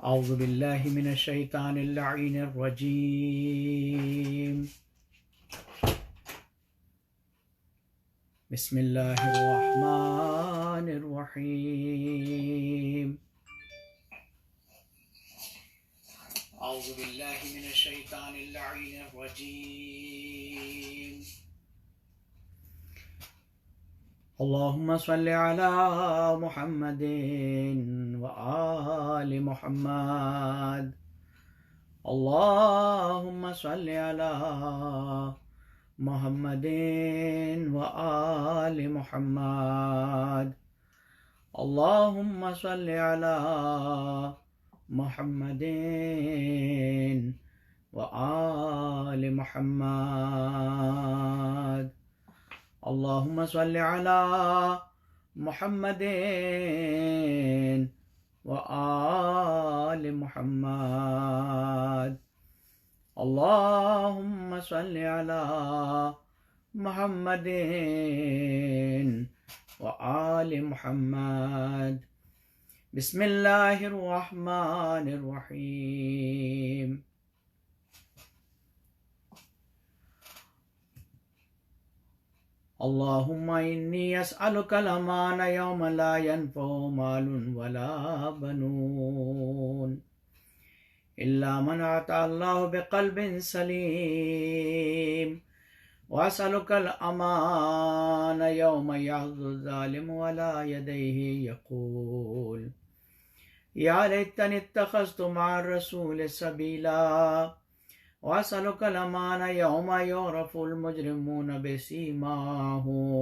أعوذ بالله من الشيطان اللعين الرجيم. بسم الله الرحمن الرحيم. أعوذ بالله من الشيطان اللعين الرجيم. اللهم صل على محمد وآل محمد. اللهم صل على محمد وآل محمد. اللهم صل على محمد وآل محمد. اللهم صل على محمد وآل محمد. اللهم صل على محمد وآل محمد. بسم الله الرحمن الرحيم. اللهم إني أسألك الأمان يوم لا ينفع مال ولا بنون إلا من أتى الله بقلب سليم، وأسألك الأمان يوم يعض الظالم ولا يديه يقول يا ليتني اتخذت مع الرسول سبيلا. وأسألك الأمان يوم يعرف المجرمون بسيماهم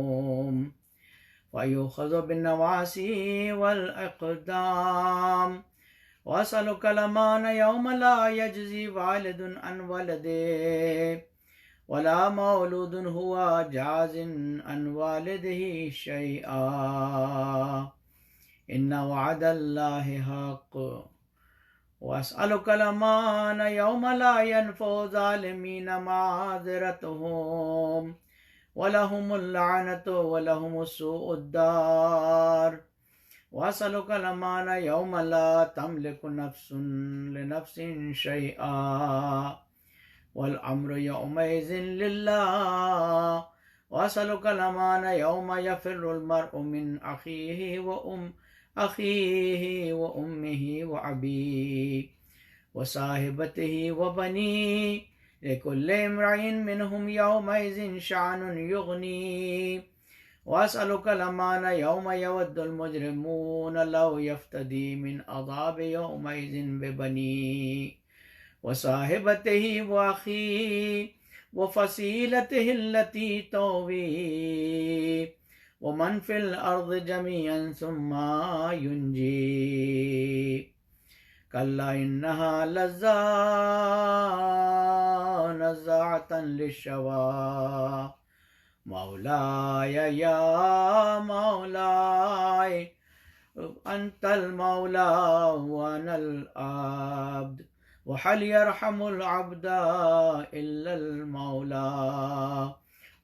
ويؤخذ بالنواصي والأقدام. وأسألك الأمان يوم لا يجزي والد عن ولده ولا مولود هو جاز عن والده شيئا، إن وعد الله حق. وأسألك الأمان يوم لا ينفع ظالمين معذرتهم ولهم اللعنة ولهم سوء الدار. وأسألك الأمان يوم لا تملك نفس لنفس شيئا والأمر يومئذ لله. وأسألك الأمان يوم يفر المرء من أخيه وأمه وأبيه وصاحبته وبنيه، لكل امرئ منهم يومئذ شأن يغنيه. وأسألك الأمان يوم يود المجرمون لو يفتدي من عذاب يومئذ ببنيه وصاحبته وأخيه وفصيلته التي تؤويه ومن في الأرض جميعا ثم ينجيه. كلا إنها نزاعة للشوى مولاي يا مولاي أنت المولى وأنا العبد، وهل يرحم العبد إلا المولى.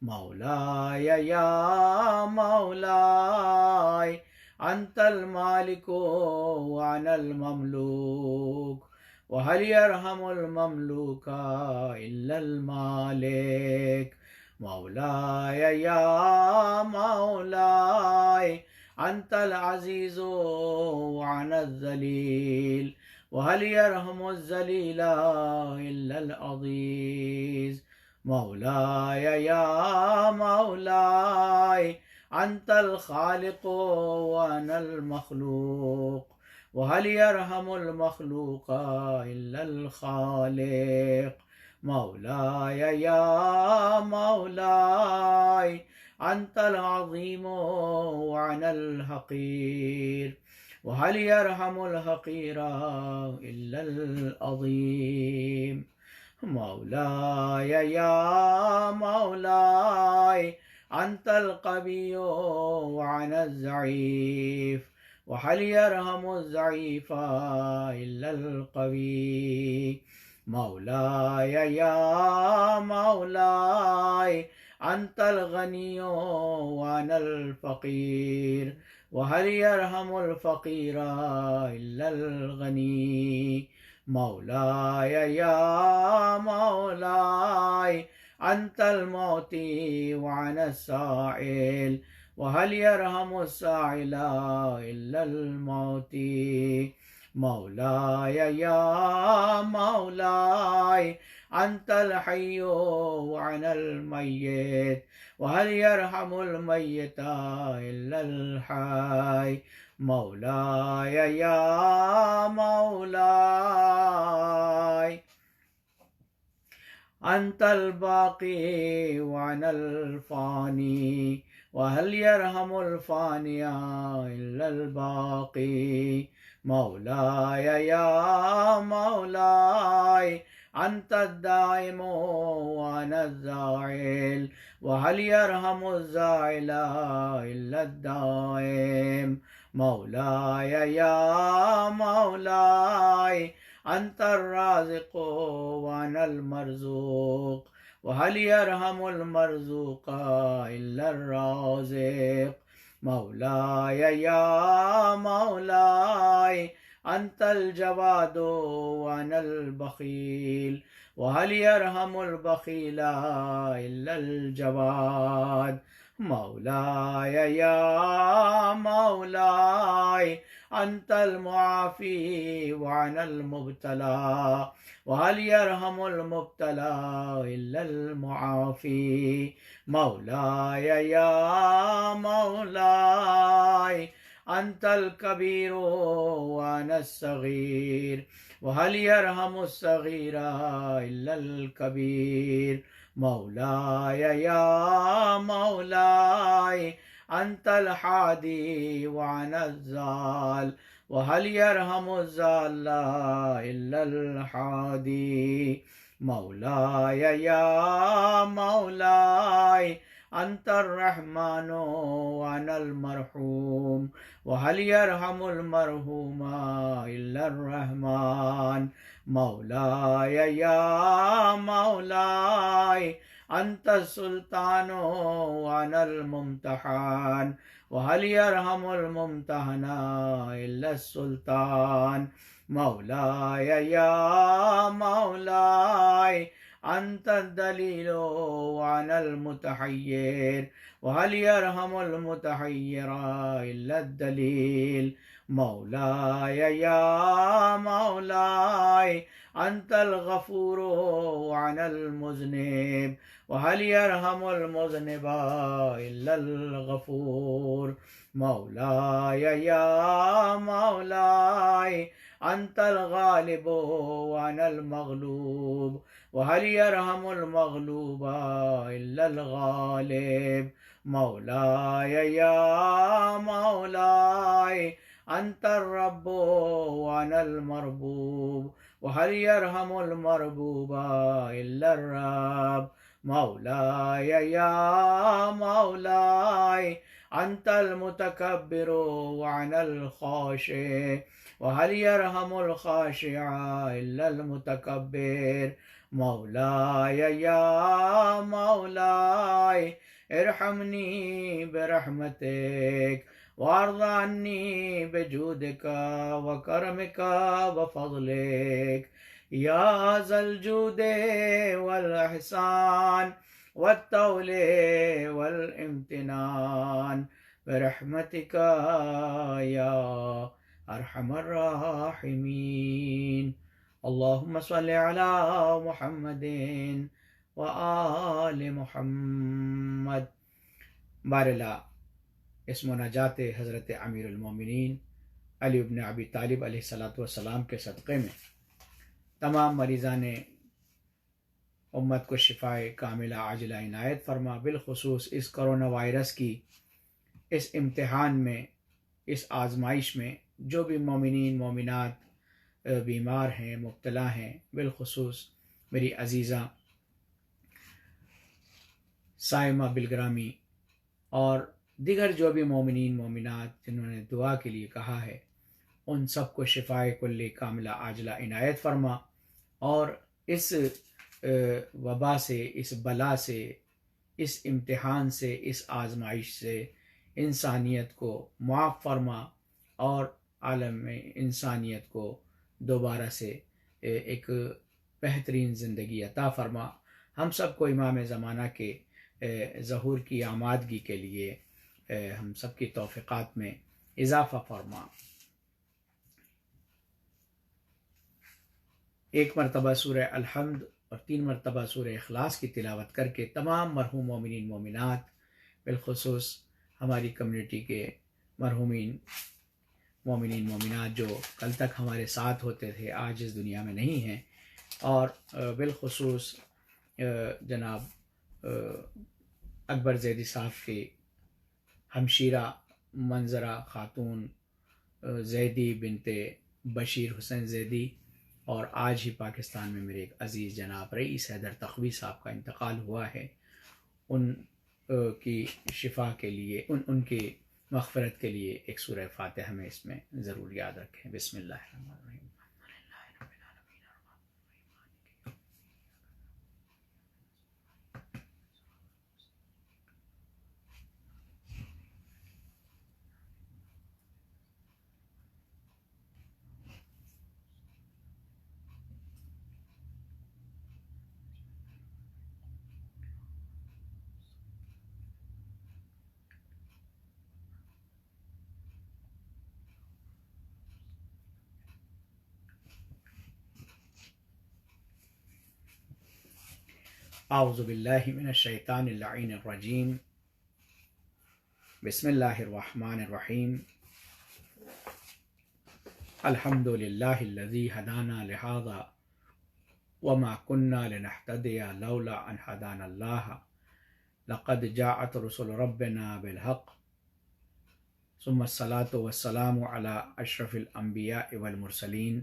مولاي يا مولاي أنت المالك وأنا المملوك، وهل يرحم المملوك إلا المالك. مولاي يا مولاي أنت العزيز وأنا الذليل، وهل يرحم الذليل إلا العزيز. مولاي يا مولاي أنت الخالق وأنا المخلوق، وهل يرحم المخلوق إلا الخالق. مولاي يا مولاي أنت العظيم وأنا الحقير، وهل يرحم الحقير إلا العظيم. مولاي يا مولاي أنت القوي وأنا الضعيف، وهل يرحم الضعيف إلا القوي. مولاي يا مولاي أنت الغني وأنا الفقير، وهل يرحم الفقير إلا الغني مولاي يا مولاي أنت المعطي وأنا السائل وهل يرحم السائل إلا المعطي مولاي يا مولاي أنت الحي وأنا الميت وهل يرحم الميت إلا الحي مولاي يا مولاي أنت الباقي وأنا الفاني وهل يرحم الفاني إلا الباقي مولاي يا مولاي أنت الدائم وأنا الزائل وهل يرحم الزائل إلا الدائم مولاي يا مولاي أنت الرازق وأنا المرزوق وهل يرحم المرزوق إلا الرازق مولاي يا مولاي أنت الجواد وأنا البخيل وهل يرحم البخيل إلا الجواد مولاي يا مولاي أنت المعافي وأنا المبتلى وهل يرحم المبتلى إلا المعافي مولاي يا مولاي أنت الكبير وأنا الصغير وهل يرحم الصغير إلا الكبير مولاي يا مولاي أنت الحادي وأنا الضال وهل يرحم الضال إلا الحادي مولاي يا مولاي أنت الرحمن وأنا المرحوم وهل يرحم المرحوم إلا الرحمن مولاي يا مولاي أنت السلطان وأنا الممتحن وهل يرحم الممتحن إلا السلطان مولاي يا مولاي أنت الدليل وأنا المتحير وهل يرحم المتحير إلا الدليل مولاي يا مولاي أنت الغفور وأنا المذنب وهل يرحم المذنب إلا الغفور مولاي يا مولاي أنت الغالب وأنا المغلوب وهل يرحم المغلوب إلا الغالب مولاي يا مولاي أنت الرب وأنا المربوب وهل يرحم المربوب إلا الرب مولاي يا مولاي أنت المتكبر وأنا الخاشع وهل يرحم الخاشع إلا المتكبر مولاي يا مولاي ارحمني برحمتك وارض عني بجودك وكرمك وفضلك يا ذا الجود والإحسان والطول والامتنان برحمتك يا أرحم الراحمين اللهم صل على محمد وآل محمد. بارلا اس مناجات حضرت امیر المومنین علی بن ابی طالب علیہ الصلوۃ والسلام کے صدقے میں تمام مریضان امت کو شفائے کاملہ عاجلہ عنایت فرما. بالخصوص اس کرونا وائرس کی اس امتحان میں، اس آزمائش میں جو بھی مومنین مومنات بیمار ہیں، مبتلا ہیں، بالخصوص میری عزیزہ سائمہ بالگرامی اور دیگر جو بھی مومنین مومنات جنہوں نے دعا کے لیے کہا ہے، ان سب کو شفائے کلی کاملہ عاجلہ عنایت فرما اور اس وبا سے، اس بلا سے، اس امتحان سے، اس آزمائش سے انسانیت کو معاف فرما اور عالم میں انسانیت کو دوبارہ سے ایک بہترین زندگی عطا فرما. ہم سب کو امام زمانہ کے ظہور کی آمادگی کے لیے ہم سب کی توفیقات میں اضافہ فرما. ایک مرتبہ سورہ الحمد اور 3 مرتبہ سورہ اخلاص کی تلاوت کر کے تمام مرحوم مومنین مومنات، بالخصوص ہماری کمیونٹی کے مرحومین مومنین مومنات جو کل تک ہمارے ساتھ ہوتے تھے، آج اس دنیا میں نہیں ہیں، اور بالخصوص جناب اکبر زیدی صاحب کے ہمشیرہ منظرہ خاتون زیدی بنت بشیر حسین زیدی، اور آج ہی پاکستان میں میرے ایک عزیز جناب رئیس حیدر تقوی صاحب کا انتقال ہوا ہے. ان کی شفا کے لیے، ان کی مغفرت کے لیے ایک سورہ فاتحہ میں اس میں ضرور یاد رکھیں. بسم اللہ الرحمن الرحیم. اعوذ باللہ من الشیطان اللعین الرجیم. بسم اللہ الرحمن الرحیم. الحمد للہ الذی ہدانا لہذا وما كنا لنهتدی لولا ان هدانا اللہ لقد جاءت رسل ربنا بالحق ثم الصلاة والسلام على اشرف الانبیاء والمرسلین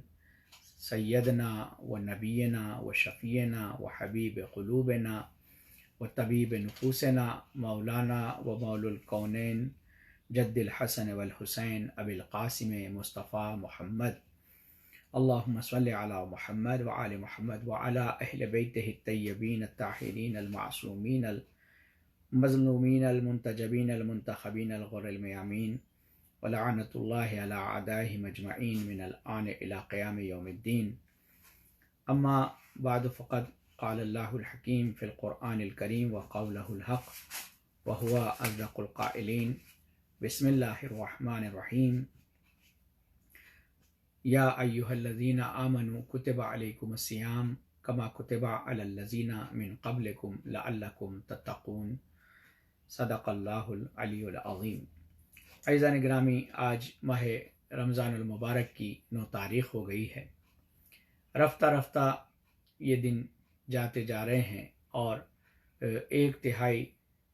سیدنا و نبینا و شفینا و حبیب قلوبنا و طبیب نفوسنا مولانا و مولا الکونین جد الحسن والحسین ابی القاسم مصطفیٰ محمد. اللہم صلی علی محمد وآل محمد وعلی اہل بیتہ الطیبین الطاہرین المعصومین المظلومین المنتجبین المنتخبین الغر المیامین ولعنت اللہ علی اعدائہم اجمعین من الآن الی قیام یوم الدین. اما بعد فقد قال اللہ الحکیم فی القرآن الکریم وقولہ الحق وہو اصدق القائلین. بسم اللہ الرحمن الرحیم. یا ایہا الذین آمنوا کتب علیکم الصیام کما کتب علی الذین من قبلکم لعلکم تتقون. صدق اللہ العلی العظیم. عزیزان گرامی، آج ماہ رمضان المبارک کی 9 تاریخ ہو گئی ہے. رفتہ رفتہ یہ دن جاتے جا رہے ہیں اور 1/3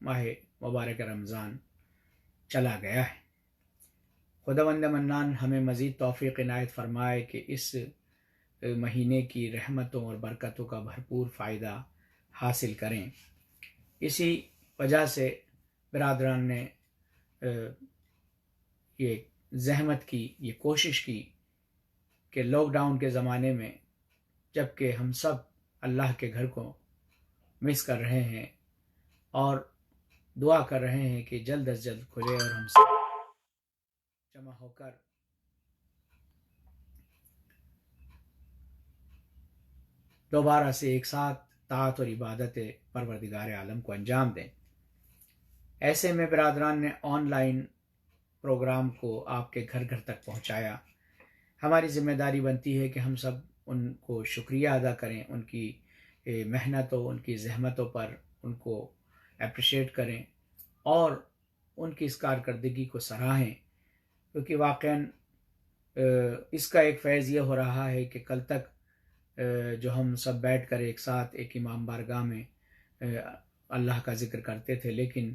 ماہ مبارک رمضان چلا گیا ہے. خداوند منان ہمیں مزید توفیق عنایت فرمائے کہ اس مہینے کی رحمتوں اور برکتوں کا بھرپور فائدہ حاصل کریں. اسی وجہ سے برادران نے یہ زحمت کی، یہ کوشش کی کہ لاک ڈاؤن کے زمانے میں جب کہ ہم سب اللہ کے گھر کو مس کر رہے ہیں اور دعا کر رہے ہیں کہ جلد از جلد کھلے اور ہم سب جمع ہو کر دوبارہ سے ایک ساتھ طاعت اور عبادت پروردگار عالم کو انجام دیں. ایسے میں برادران نے آن لائن پروگرام کو آپ کے گھر گھر تک پہنچایا. ہماری ذمہ داری بنتی ہے کہ ہم سب ان کو شکریہ ادا کریں، ان کی محنتوں، ان کی زحمتوں پر ان کو اپریشیٹ کریں اور ان کی اس کارکردگی کو سراہیں، کیونکہ واقعاً اس کا ایک فیض یہ ہو رہا ہے کہ کل تک جو ہم سب بیٹھ کر ایک ساتھ ایک امام بارگاہ میں اللہ کا ذکر کرتے تھے، لیکن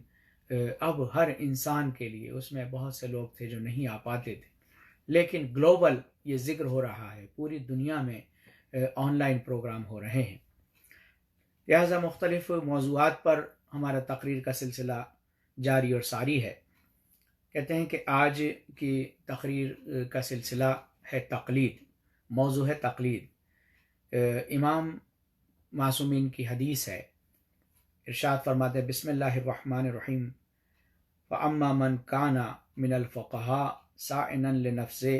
اب ہر انسان کے لیے اس میں بہت سے لوگ تھے جو نہیں آ پاتے تھے، لیکن گلوبل یہ ذکر ہو رہا ہے، پوری دنیا میں آن لائن پروگرام ہو رہے ہیں. لہذا مختلف موضوعات پر ہمارا تقریر کا سلسلہ جاری اور ساری ہے. کہتے ہیں کہ آج کی تقریر کا سلسلہ ہے تقلید، موضوع ہے تقلید. امام معصومین کی حدیث ہے، ارشاد فرماتے ہیں بسم اللہ الرحمن الرحیم فَأَمَّا مَنْ كَانَ مِنَ الْفُقَهَاءِ صَائِنًا لِنَفْسِهِ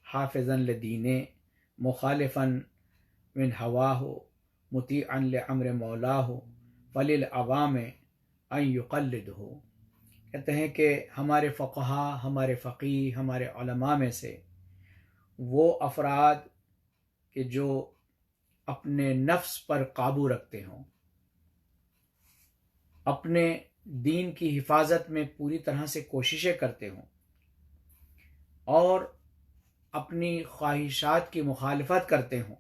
حَافِظًا لِدِينِهِ مُخَالِفًا من هواه مطیعا لامر مولاه فللعوام ان یقلدہ۔ کہتے ہیں کہ ہمارے فقہا، ہمارے فقیہ، ہمارے علماء میں سے وہ افراد کہ جو اپنے نفس پر قابو رکھتے ہوں، اپنے دین کی حفاظت میں پوری طرح سے کوششیں کرتے ہوں اور اپنی خواہشات کی مخالفت کرتے ہوں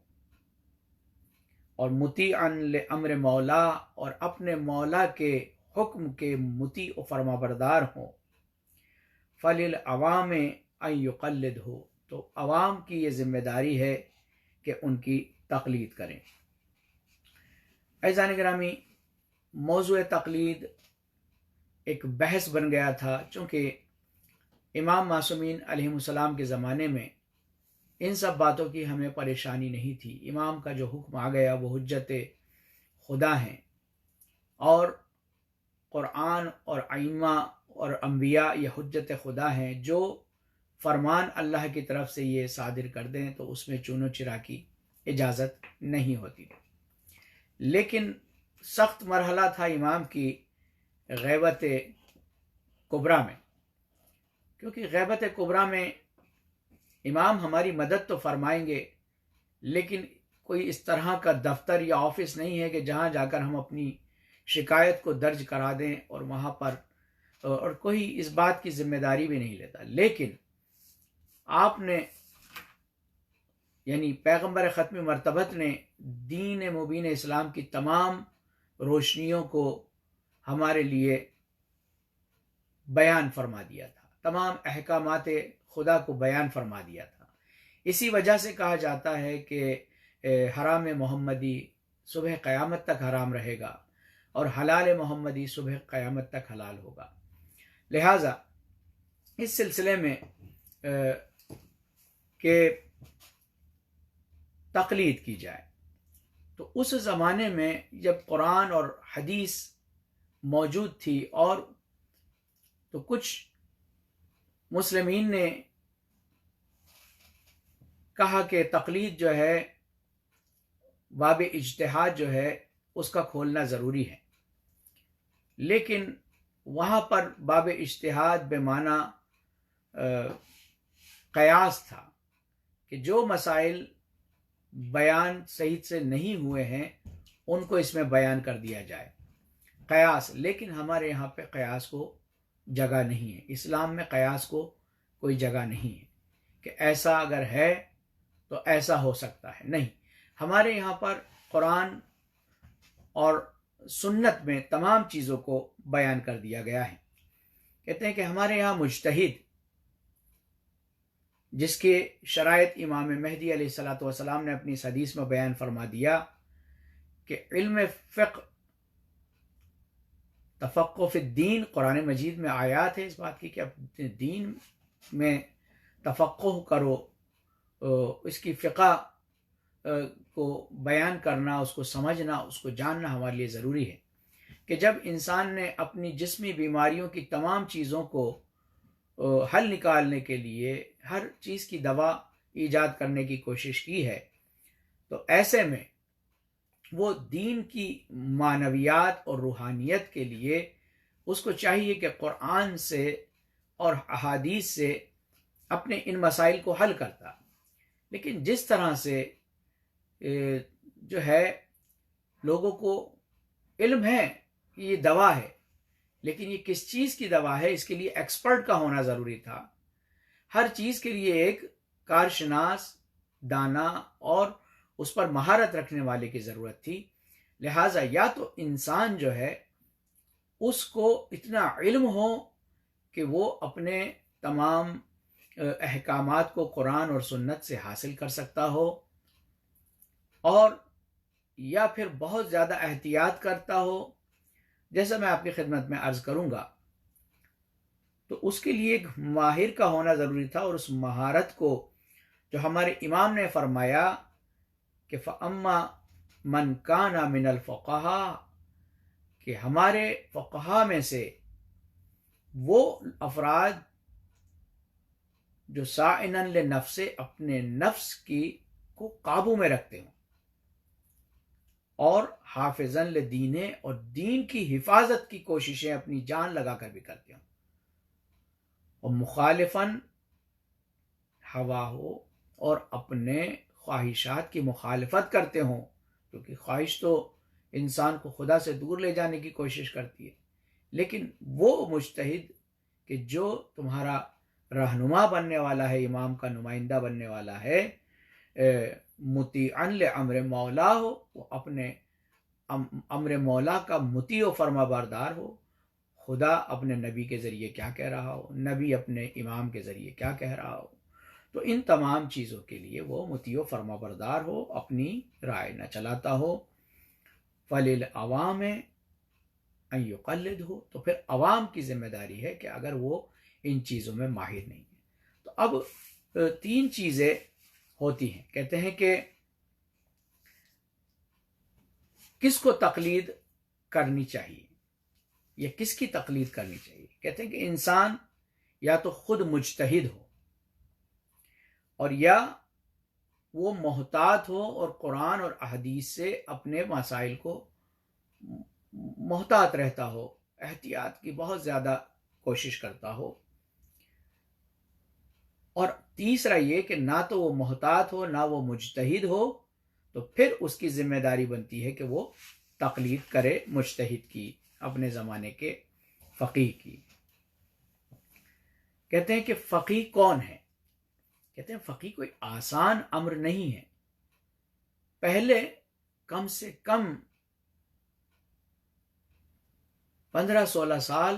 اور مطیعا لامر مولا، اور اپنے مولا کے حکم کے مطیع و فرما بردار ہوں، فللعوام ان یقلدہ، تو عوام کی یہ ذمہ داری ہے کہ ان کی تقلید کریں۔ عزیزان گرامی، موضوع تقلید ایک بحث بن گیا تھا، چونکہ امام معصومین علیہ السلام کے زمانے میں ان سب باتوں کی ہمیں پریشانی نہیں تھی۔ امام کا جو حکم آ گیا وہ حجت خدا ہیں، اور قرآن اور ائمہ اور انبیاء یہ حجت خدا ہیں، جو فرمان اللہ کی طرف سے یہ صادر کر دیں تو اس میں چون و چرا کی اجازت نہیں ہوتی۔ لیکن سخت مرحلہ تھا امام کی غیبت کبریٰ میں، کیونکہ غیبت کبریٰ میں امام ہماری مدد تو فرمائیں گے، لیکن کوئی اس طرح کا دفتر یا آفس نہیں ہے کہ جہاں جا کر ہم اپنی شکایت کو درج کرا دیں اور وہاں پر، اور کوئی اس بات کی ذمہ داری بھی نہیں لیتا۔ لیکن آپ نے یعنی پیغمبر ختم مرتبت نے دین مبین اسلام کی تمام روشنیوں کو ہمارے لیے بیان فرما دیا تھا، تمام احکامات خدا کو بیان فرما دیا تھا۔ اسی وجہ سے کہا جاتا ہے کہ حرام محمدی صبح قیامت تک حرام رہے گا اور حلال محمدی صبح قیامت تک حلال ہوگا۔ لہٰذا اس سلسلے میں کہ تقلید کی جائے، تو اس زمانے میں جب قرآن اور حدیث موجود تھی، اور تو کچھ مسلمین نے کہا کہ تقلید جو ہے، باب اجتہاد جو ہے اس کا کھولنا ضروری ہے، لیکن وہاں پر باب اجتہاد بے معنی قیاس تھا کہ جو مسائل بیان صحیح سے نہیں ہوئے ہیں ان کو اس میں بیان کر دیا جائے، قیاس۔ لیکن ہمارے یہاں پہ قیاس کو جگہ نہیں ہے، اسلام میں قیاس کو کوئی جگہ نہیں ہے کہ ایسا اگر ہے تو ایسا ہو سکتا ہے، نہیں۔ ہمارے یہاں پر قرآن اور سنت میں تمام چیزوں کو بیان کر دیا گیا ہے۔ کہتے ہیں کہ ہمارے یہاں مجتہد، جس کے شرائط امام مہدی علیہ الصلوۃ والسلام نے اپنی اس حدیث میں بیان فرما دیا کہ علم فقہ، تفقہ فی الدین، قرآن مجید میں آیات ہے اس بات کی کہ اپنے دین میں تفقہ کرو، اس کی فقہ کو بیان کرنا، اس کو سمجھنا، اس کو جاننا ہمارے لیے ضروری ہے کہ جب انسان نے اپنی جسمی بیماریوں کی تمام چیزوں کو حل نکالنے کے لیے ہر چیز کی دوا ایجاد کرنے کی کوشش کی ہے، تو ایسے میں وہ دین کی معنویات اور روحانیت کے لیے اس کو چاہیے کہ قرآن سے اور احادیث سے اپنے ان مسائل کو حل کرتا۔ لیکن جس طرح سے جو ہے لوگوں کو علم ہے کہ یہ دوا ہے، لیکن یہ کس چیز کی دوا ہے اس کے لیے ایکسپرٹ کا ہونا ضروری تھا۔ ہر چیز کے لیے ایک کارشناس، دانا اور اس پر مہارت رکھنے والے کی ضرورت تھی۔ لہٰذا یا تو انسان جو ہے اس کو اتنا علم ہو کہ وہ اپنے تمام احکامات کو قرآن اور سنت سے حاصل کر سکتا ہو، اور یا پھر بہت زیادہ احتیاط کرتا ہو، جیسا میں آپ کی خدمت میں عرض کروں گا۔ تو اس کے لیے ایک ماہر کا ہونا ضروری تھا، اور اس مہارت کو جو ہمارے امام نے فرمایا کہ فَأَمَّا مَنْ كَانَ مِنَ الْفُقَهَاءِ، کہ ہمارے فقہا میں سے وہ افراد جو سائنن لنفس اپنے نفس کی کو قابو میں رکھتے ہوں اور حافظن لدین اور دین کی حفاظت کی کوششیں اپنی جان لگا کر بھی کرتے ہوں، اور مخالفن ہوا ہو اور اپنے خواہشات کی مخالفت کرتے ہوں، کیونکہ خواہش تو انسان کو خدا سے دور لے جانے کی کوشش کرتی ہے، لیکن وہ مجتہد کہ جو تمہارا رہنما بننے والا ہے، امام کا نمائندہ بننے والا ہے، مطیعن لامر مولا ہو، وہ اپنے امر مولا کا مطیع و فرما بردار ہو، خدا اپنے نبی کے ذریعے کیا کہہ رہا ہو، نبی اپنے امام کے ذریعے کیا کہہ رہا ہو، تو ان تمام چیزوں کے لیے وہ مطیع و فرما بردار ہو، اپنی رائے نہ چلاتا ہو۔ فللعوام ان یقلد ہو، تو پھر عوام کی ذمہ داری ہے کہ اگر وہ ان چیزوں میں ماہر نہیں ہے تو اب تین چیزیں ہوتی ہیں۔ کہتے ہیں کہ کس کو تقلید کرنی چاہیے یا کس کی تقلید کرنی چاہیے؟ کہتے ہیں کہ انسان یا تو خود مجتہد ہو اور یا وہ محتاط ہو اور قرآن اور احادیث سے اپنے مسائل کو محتاط رہتا ہو، احتیاط کی بہت زیادہ کوشش کرتا ہو، اور تیسرا یہ کہ نہ تو وہ محتاط ہو نہ وہ مجتہد ہو، تو پھر اس کی ذمہ داری بنتی ہے کہ وہ تقلید کرے مجتہد کی، اپنے زمانے کے فقیہ کی۔ کہتے ہیں کہ فقیہ کون ہے؟ کہتے ہیں فقیہ کوئی آسان امر نہیں ہے۔ پہلے کم سے کم 15-16 سال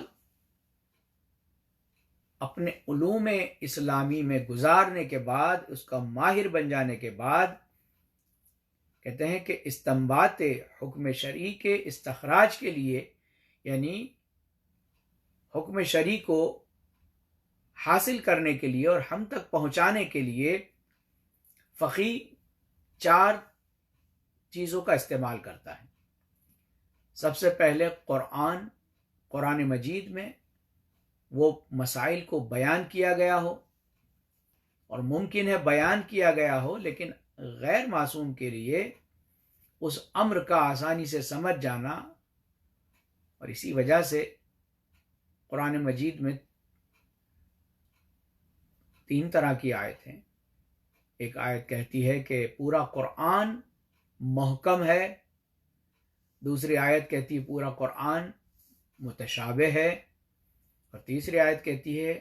اپنے علوم اسلامی میں گزارنے کے بعد، اس کا ماہر بن جانے کے بعد، کہتے ہیں کہ استنباط حکم شرعی کے استخراج کے لیے، یعنی حکم شرعی کو حاصل کرنے کے لیے اور ہم تک پہنچانے کے لیے فقیہ 4 چیزوں کا استعمال کرتا ہے۔ سب سے پہلے قرآن مجید میں وہ مسائل کو بیان کیا گیا ہو، اور ممکن ہے بیان کیا گیا ہو لیکن غیر معصوم کے لیے اس امر کا آسانی سے سمجھ جانا، اور اسی وجہ سے قرآن مجید میں 3 طرح کی آیت ہیں۔ ایک آیت کہتی ہے کہ پورا قرآن محکم ہے، دوسری آیت کہتی ہے پورا قرآن متشابہ ہے، اور تیسری آیت کہتی ہے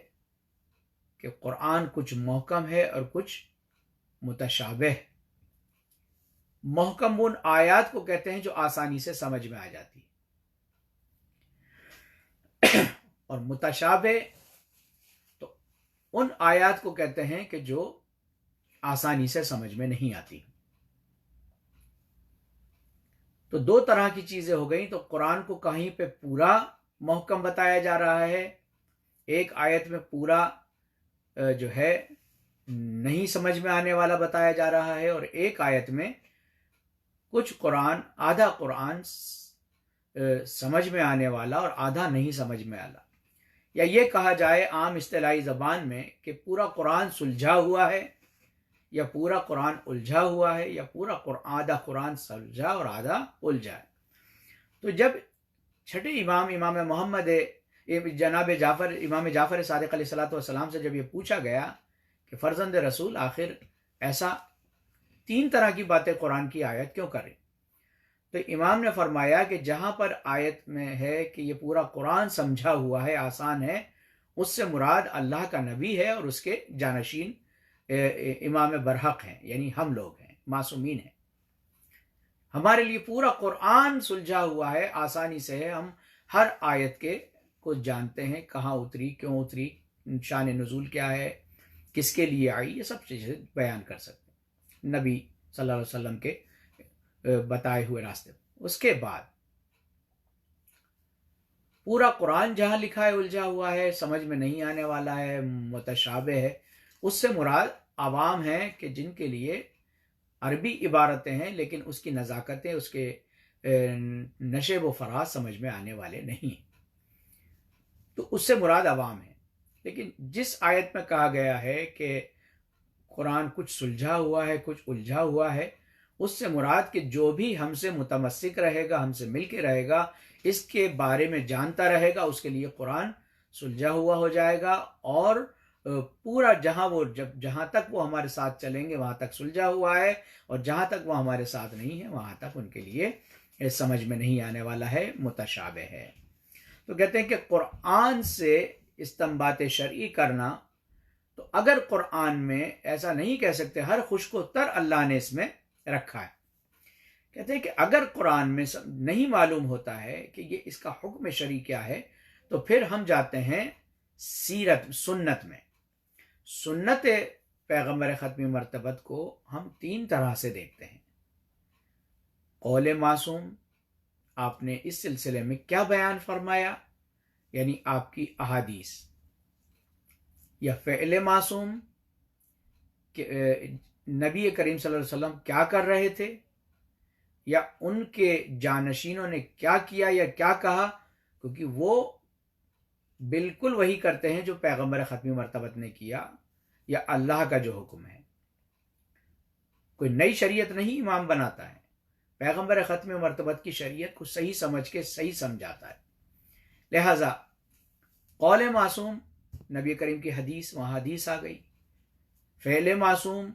کہ قرآن کچھ محکم ہے اور کچھ متشابہ ہے۔ محکم ان آیات کو کہتے ہیں جو آسانی سے سمجھ میں آ جاتی، اور متشابہ تو ان آیات کو کہتے ہیں کہ جو آسانی سے سمجھ میں نہیں آتی۔ تو 2 طرح کی چیزیں ہو گئیں۔ تو قرآن کو کہیں پہ پورا محکم بتایا جا رہا ہے، ایک آیت میں پورا جو ہے نہیں سمجھ میں آنے والا بتایا جا رہا ہے، اور ایک آیت میں کچھ قرآن، آدھا قرآن سمجھ میں آنے والا اور آدھا نہیں سمجھ میں آنا، یا یہ کہا جائے عام اصطلاحی زبان میں کہ پورا قرآن سلجھا ہوا ہے، یا پورا قرآن الجھا ہوا ہے، یا پورا آدھا قرآن سلجھا اور آدھا الجھا ہے۔ تو جب چھٹے امام محمد جناب جعفر، امام جعفر صادق علیہ السلام سے جب یہ پوچھا گیا کہ فرزند رسول آخر ایسا 3 طرح کی باتیں قرآن کی آیت کیوں کرے، تو امام نے فرمایا کہ جہاں پر آیت میں ہے کہ یہ پورا قرآن سمجھا ہوا ہے، آسان ہے، اس سے مراد اللہ کا نبی ہے اور اس کے جانشین امام برحق ہیں، یعنی ہم لوگ ہیں، معصومین ہیں۔ ہمارے لیے پورا قرآن سلجھا ہوا ہے، آسانی سے ہے، ہم ہر آیت کے کو جانتے ہیں، کہاں اتری، کیوں اتری، شان نزول کیا ہے، کس کے لیے آئی، یہ سب چیزیں بیان کر سکتے ہیں نبی صلی اللہ علیہ وسلم کے بتائے ہوئے راستے۔ اس کے بعد پورا قرآن جہاں لکھا ہے الجھا ہوا ہے، سمجھ میں نہیں آنے والا ہے، متشابہ ہے، اس سے مراد عوام ہیں کہ جن کے لیے عربی عبارتیں ہیں لیکن اس کی نزاکتیں، اس کے نشیب و فراز سمجھ میں آنے والے نہیں ہیں۔ تو اس سے مراد عوام ہے. لیکن جس آیت میں کہا گیا ہے کہ قرآن کچھ سلجھا ہوا ہے، کچھ الجھا ہوا ہے، اس سے مراد کہ جو بھی ہم سے متمسک رہے گا، ہم سے مل کے رہے گا، اس کے بارے میں جانتا رہے گا، اس کے لیے قرآن سلجھا ہوا ہو جائے گا. اور پورا جہاں تک وہ ہمارے ساتھ چلیں گے وہاں تک سلجھا ہوا ہے، اور جہاں تک وہ ہمارے ساتھ نہیں ہے وہاں تک ان کے لیے سمجھ میں نہیں آنے والا ہے، متشابہ ہے. تو کہتے ہیں کہ قرآن سے استنباط شرعی کرنا، تو اگر قرآن میں ایسا نہیں کہہ سکتے، ہر خشک و تر اللہ نے اس میں رکھا ہے. کہتے ہیں کہ اگر قرآن میں نہیں معلوم ہوتا ہے کہ یہ اس کا حکم شرعی کیا ہے، تو پھر ہم جاتے ہیں سیرت، سنت میں. سنت پیغمبر ختمی مرتبت کو ہم 3 طرح سے دیکھتے ہیں. قول معصوم، آپ نے اس سلسلے میں کیا بیان فرمایا، یعنی آپ کی احادیث. یا فعل معصوم، کہ نبی کریم صلی اللہ علیہ وسلم کیا کر رہے تھے، یا ان کے جانشینوں نے کیا کیا یا کیا کہا، کیونکہ وہ بالکل وہی کرتے ہیں جو پیغمبر ختمی مرتبت نے کیا یا اللہ کا جو حکم ہے. کوئی نئی شریعت نہیں امام بناتا ہے، پیغمبر ختم مرتبت کی شریعت کو صحیح سمجھ کے صحیح سمجھاتا ہے. لہذا قول معصوم، نبی کریم کی حدیث، وہاں حدیث آ گئی. فعل معصوم،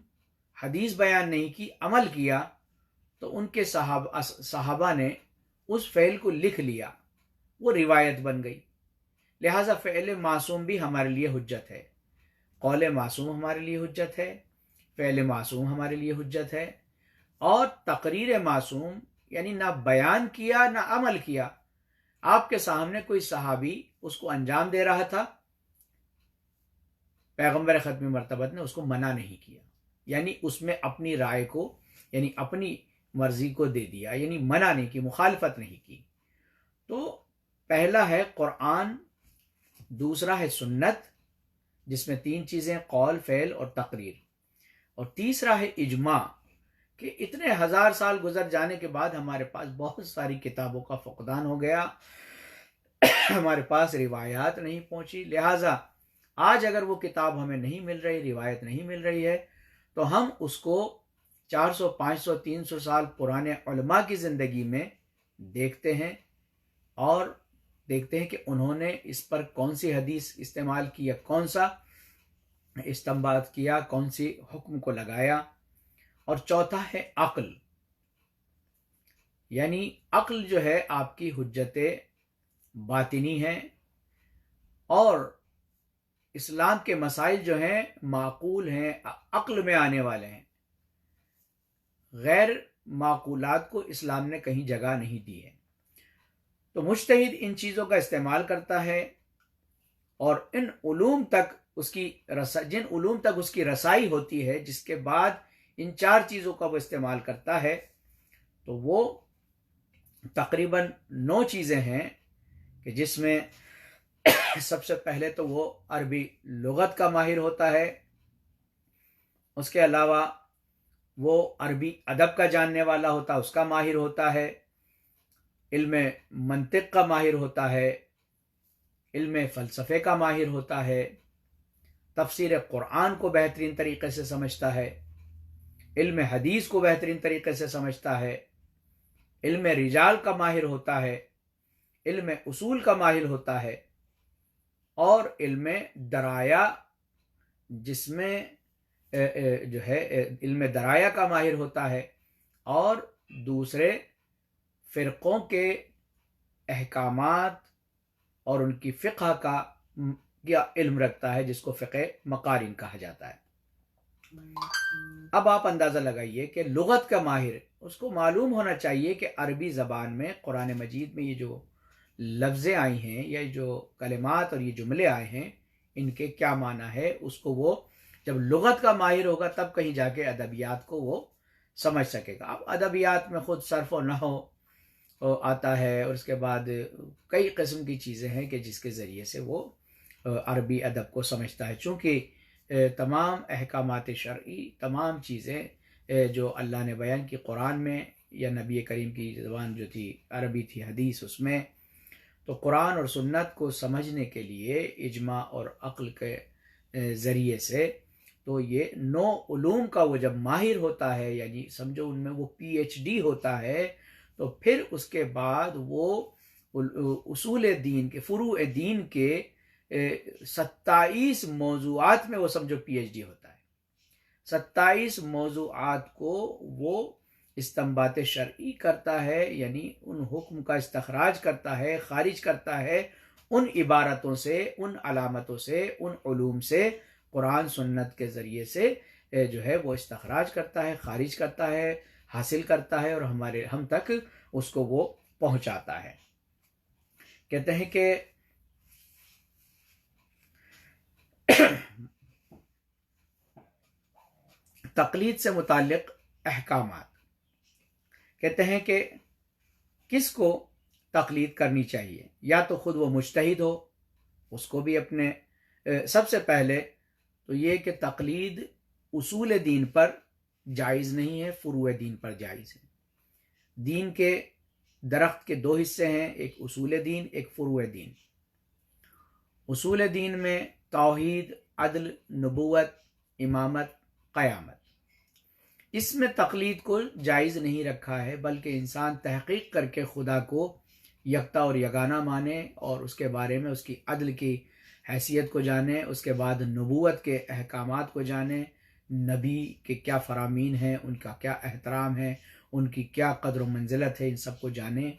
حدیث بیان نہیں کی، عمل کیا، تو ان کے صحابہ نے اس فعل کو لکھ لیا، وہ روایت بن گئی. لہذا فعل معصوم بھی ہمارے لیے حجت ہے، قول معصوم ہمارے لیے حجت ہے، فعل معصوم ہمارے لیے حجت ہے. اور تقریر معصوم، یعنی نہ بیان کیا نہ عمل کیا، آپ کے سامنے کوئی صحابی اس کو انجام دے رہا تھا، پیغمبر ختمی مرتبت نے اس کو منع نہیں کیا، یعنی اس میں اپنی رائے کو، یعنی اپنی مرضی کو دے دیا، یعنی منع نہیں کی، مخالفت نہیں کی. تو پہلا ہے قرآن، دوسرا ہے سنت جس میں 3 چیزیں، قول، فعل اور تقریر، اور تیسرا ہے اجماع، کہ اتنے 1000 سال گزر جانے کے بعد ہمارے پاس بہت ساری کتابوں کا فقدان ہو گیا، ہمارے پاس روایات نہیں پہنچی. لہٰذا آج اگر وہ کتاب ہمیں نہیں مل رہی، روایت نہیں مل رہی ہے، تو ہم اس کو 400 500 300 سال پرانے علماء کی زندگی میں دیکھتے ہیں، اور دیکھتے ہیں کہ انہوں نے اس پر کون سی حدیث استعمال کی، یا کون سا استنباط کیا، کون سی حکم کو لگایا. اور چوتھا ہے عقل، یعنی عقل جو ہے آپ کی حجت باطنی ہے، اور اسلام کے مسائل جو ہیں معقول ہیں، عقل میں آنے والے ہیں. غیر معقولات کو اسلام نے کہیں جگہ نہیں دی ہے. تو مجتہد ان چیزوں کا استعمال کرتا ہے، اور ان علوم تک جن علوم تک اس کی رسائی ہوتی ہے، جس کے بعد ان 4 چیزوں کا وہ استعمال کرتا ہے، تو وہ تقریباً 9 چیزیں ہیں، کہ جس میں سب سے پہلے تو وہ عربی لغت کا ماہر ہوتا ہے، اس کے علاوہ وہ عربی ادب کا جاننے والا ہوتا ہے، اس کا ماہر ہوتا ہے، علم منطق کا ماہر ہوتا ہے، علم فلسفے کا ماہر ہوتا ہے، تفسیر قرآن کو بہترین طریقے سے سمجھتا ہے، علم حدیث کو بہترین طریقے سے سمجھتا ہے، علم رجال کا ماہر ہوتا ہے، علم اصول کا ماہر ہوتا ہے، اور علم درایا، جس میں جو ہے علم درایا کا ماہر ہوتا ہے، اور دوسرے فرقوں کے احکامات اور ان کی فقہ کا علم رکھتا ہے، جس کو فقہ مقارن کہا جاتا ہے. اب آپ اندازہ لگائیے کہ لغت کا ماہر، اس کو معلوم ہونا چاہیے کہ عربی زبان میں قرآن مجید میں یہ جو لفظیں آئی ہیں، یا جو کلمات اور یہ جملے آئے ہیں، ان کے کیا معنی ہے. اس کو وہ جب لغت کا ماہر ہوگا تب کہیں جا کے ادبیات کو وہ سمجھ سکے گا. اب ادبیات میں خود صرف و نحو آتا ہے، اور اس کے بعد کئی قسم کی چیزیں ہیں کہ جس کے ذریعے سے وہ عربی ادب کو سمجھتا ہے. چونکہ تمام احکامات شرعی، تمام چیزیں جو اللہ نے بیان کی قرآن میں، یا نبی کریم کی زبان جو تھی عربی تھی، حدیث اس میں، تو قرآن اور سنت کو سمجھنے کے لیے اجماع اور عقل کے ذریعے سے تو یہ 9 علوم کا وہ جب ماہر ہوتا ہے، یعنی سمجھو ان میں وہ PhD ہوتا ہے، تو پھر اس کے بعد وہ اصول دین کے، فروع دین کے 27 موضوعات میں وہ سمجھو PhD ہوتا ہے۔ 27 موضوعات کو وہ استنباط شرعی کرتا ہے، یعنی ان حکم کا استخراج کرتا ہے، خارج کرتا ہے ان عبارتوں سے، ان علامتوں سے، ان علوم سے، قرآن سنت کے ذریعے سے جو ہے وہ استخراج کرتا ہے، خارج کرتا ہے، حاصل کرتا ہے، اور ہم تک اس کو وہ پہنچاتا ہے۔ کہتے ہیں کہ تقلید سے متعلق احکامات، کہتے ہیں کہ کس کو تقلید کرنی چاہیے؟ یا تو خود وہ مجتہد ہو، اس کو بھی اپنے سب سے پہلے تو یہ کہ تقلید اصول دین پر جائز نہیں ہے، فروع دین پر جائز ہے۔ دین کے درخت کے 2 حصے ہیں، ایک اصول دین، ایک فروع دین۔ اصول دین میں توحید، عدل، نبوت، امامت، قیامت، اس میں تقلید کو جائز نہیں رکھا ہے، بلکہ انسان تحقیق کر کے خدا کو یکتا اور یگانہ مانے، اور اس کے بارے میں اس کی عدل کی حیثیت کو جانے، اس کے بعد نبوت کے احکامات کو جانے، نبی کے کیا فرامین ہیں، ان کا کیا احترام ہے، ان کی کیا قدر و منزلت ہے، ان سب کو جانے،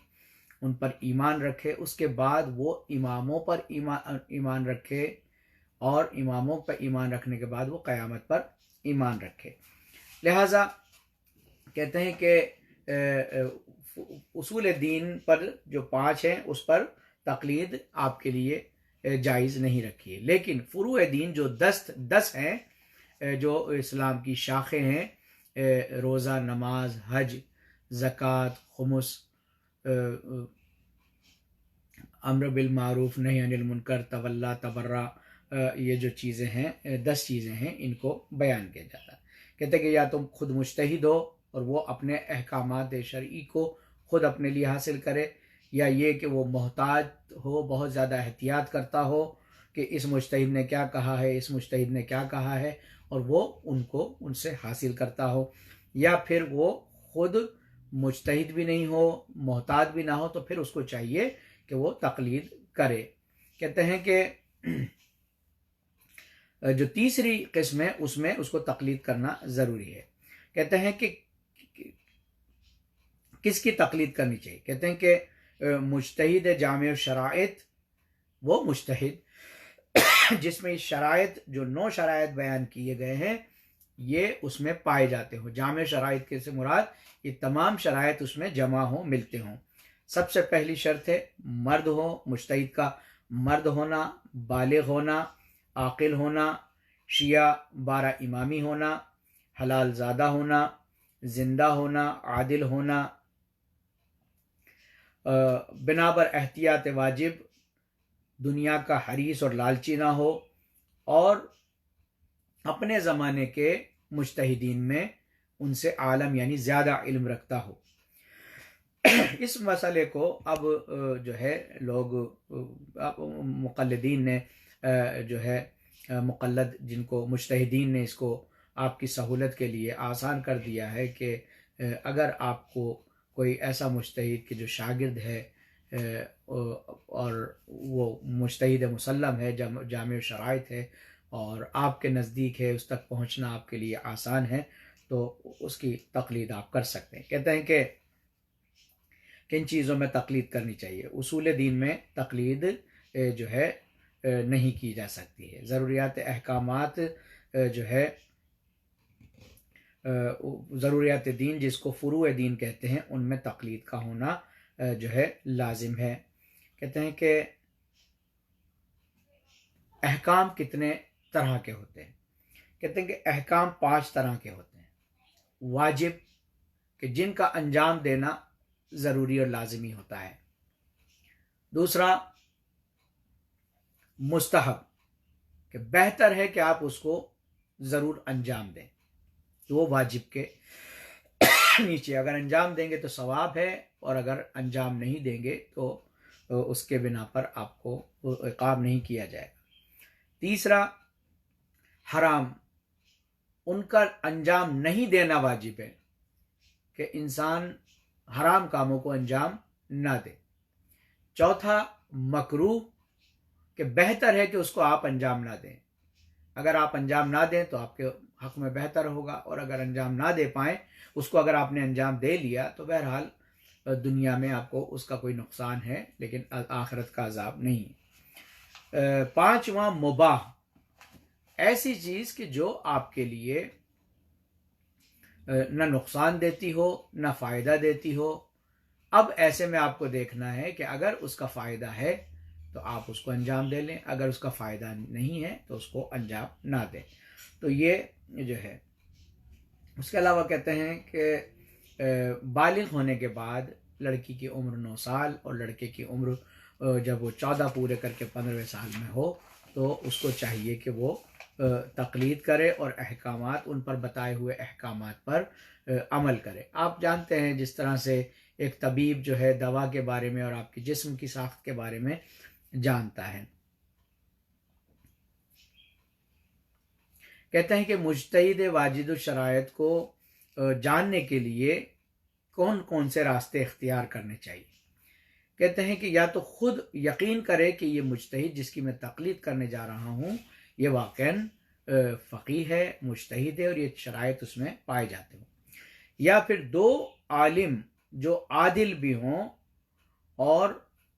ان پر ایمان رکھے۔ اس کے بعد وہ اماموں پر ایمان رکھے، اور اماموں پر ایمان رکھنے کے بعد وہ قیامت پر ایمان رکھے۔ لہٰذا کہتے ہیں کہ اصول دین پر جو 5 ہیں اس پر تقلید آپ کے لیے جائز نہیں رکھی ہے، لیکن فروع دین جو 10 ہیں، جو اسلام کی شاخیں ہیں، روزہ، نماز، حج، زکوٰۃ، خمس، امر بالمعروف، نہی عن المنکر، تولا، تبرع، یہ جو چیزیں ہیں 10 چیزیں ہیں، ان کو بیان کیا جاتا ہے۔ کہتے ہیں کہ یا تم خود مجتہد ہو اور وہ اپنے احکامات شرعی کو خود اپنے لیے حاصل کرے، یا یہ کہ وہ محتاط ہو، بہت زیادہ احتیاط کرتا ہو کہ اس مجتہد نے کیا کہا ہے، اس مجتہد نے کیا کہا ہے، اور وہ ان سے حاصل کرتا ہو، یا پھر وہ خود مجتہد بھی نہیں ہو، محتاط بھی نہ ہو، تو پھر اس کو چاہیے کہ وہ تقلید کرے۔ کہتے ہیں کہ جو تیسری قسم ہے اس میں اس کو تقلید کرنا ضروری ہے۔ کہتے ہیں کہ کس کی تقلید کرنی چاہیے؟ کہتے ہیں کہ مجتہد جامع شرائط، وہ مجتہد جس میں شرائط جو 9 شرائط بیان کیے گئے ہیں یہ اس میں پائے جاتے ہوں۔ جامع شرائط کے سے مراد یہ تمام شرائط اس میں جمع ہوں، ملتے ہوں۔ سب سے پہلی شرط ہے مرد ہو، مجتہد کا مرد ہونا، بالغ ہونا، عاقل ہونا، شیعہ 12 امامی ہونا، حلال زادہ ہونا، زندہ ہونا، عادل ہونا، بنابر احتیاط واجب دنیا کا حریص اور لالچی نہ ہو، اور اپنے زمانے کے مجتہدین میں ان سے عالم یعنی زیادہ علم رکھتا ہو۔ اس مسئلے کو اب جو ہے لوگ مقلدین نے جو ہے مقلد جن کو مجتہدین نے اس کو آپ کی سہولت کے لیے آسان کر دیا ہے کہ اگر آپ کو کوئی ایسا مجتہد کہ جو شاگرد ہے اور وہ مجتہد مسلم ہے، جامع شرائط ہے اور آپ کے نزدیک ہے، اس تک پہنچنا آپ کے لیے آسان ہے، تو اس کی تقلید آپ کر سکتے ہیں۔ کہتے ہیں کہ کن چیزوں میں تقلید کرنی چاہیے؟ اصول دین میں تقلید جو ہے نہیں کی جا سکتی ہے۔ ضروریات احکامات جو ہے ضروریات دین جس کو فروع دین کہتے ہیں، ان میں تقلید کا ہونا جو ہے لازم ہے۔ کہتے ہیں کہ احکام کتنے طرح کے ہوتے ہیں؟ کہتے ہیں کہ احکام 5 طرح کے ہوتے ہیں۔ واجب کہ جن کا انجام دینا ضروری اور لازمی ہوتا ہے۔ دوسرا مستحب کہ بہتر ہے کہ آپ اس کو ضرور انجام دیں، تو وہ واجب کے نیچے، اگر انجام دیں گے تو ثواب ہے، اور اگر انجام نہیں دیں گے تو اس کے بنا پر آپ کو عقاب نہیں کیا جائے گا۔ تیسرا، حرام ان کا انجام نہیں دینا واجب ہے کہ انسان حرام کاموں کو انجام نہ دے۔ چوتھا، مکروہ کہ بہتر ہے کہ اس کو آپ انجام نہ دیں۔ اگر آپ انجام نہ دیں تو آپ کے حق میں بہتر ہوگا، اور اگر انجام نہ دے پائیں اس کو، اگر آپ نے انجام دے لیا تو بہرحال دنیا میں آپ کو اس کا کوئی نقصان ہے لیکن آخرت کا عذاب نہیں۔ پانچواں، مباح، ایسی چیز کہ جو آپ کے لیے نہ نقصان دیتی ہو نہ فائدہ دیتی ہو۔ اب ایسے میں آپ کو دیکھنا ہے کہ اگر اس کا فائدہ ہے تو آپ اس کو انجام دے لیں، اگر اس کا فائدہ نہیں ہے تو اس کو انجام نہ دیں۔ تو یہ جو ہے، اس کے علاوہ کہتے ہیں کہ بالغ ہونے کے بعد لڑکی کی عمر 9 سال اور لڑکے کی عمر جب وہ 14 پورے کر کے 15ویں سال میں ہو تو اس کو چاہیے کہ وہ تقلید کرے اور احکامات، ان پر بتائے ہوئے احکامات پر عمل کرے۔ آپ جانتے ہیں جس طرح سے ایک طبیب جو ہے دوا کے بارے میں اور آپ کے جسم کی ساخت کے بارے میں جانتا ہے۔ کہتے ہیں کہ مجتہد واجد الشرائط کو جاننے کے لیے کون کون سے راستے اختیار کرنے چاہیے۔ کہتے ہیں کہ یا تو خود یقین کرے کہ یہ مجتہد جس کی میں تقلید کرنے جا رہا ہوں یہ واقعاً فقیہ ہے، مجتہد ہے اور یہ شرائط اس میں پائے جاتے ہوں، یا پھر دو عالم جو عادل بھی ہوں اور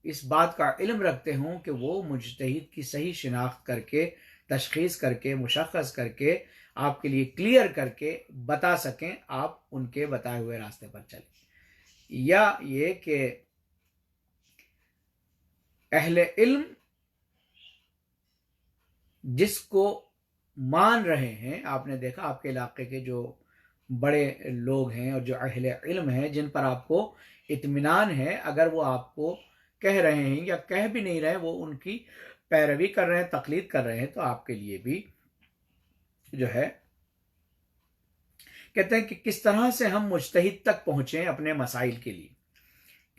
اس بات کا علم رکھتے ہوں کہ وہ مجتہد کی صحیح شناخت کر کے، تشخیص کر کے، مشخص کر کے، آپ کے لیے کلیئر کر کے بتا سکیں، آپ ان کے بتائے ہوئے راستے پر چلیں۔ یا یہ کہ اہل علم جس کو مان رہے ہیں، آپ نے دیکھا آپ کے علاقے کے جو بڑے لوگ ہیں اور جو اہل علم ہیں جن پر آپ کو اطمینان ہے، اگر وہ آپ کو کہہ رہے ہیں یا کہہ بھی نہیں رہے، وہ ان کی پیروی کر رہے ہیں، تقلید کر رہے ہیں، تو آپ کے لیے بھی جو ہے، کہتے ہیں کہ کس طرح سے ہم مجتہد تک پہنچیں اپنے مسائل کے لیے۔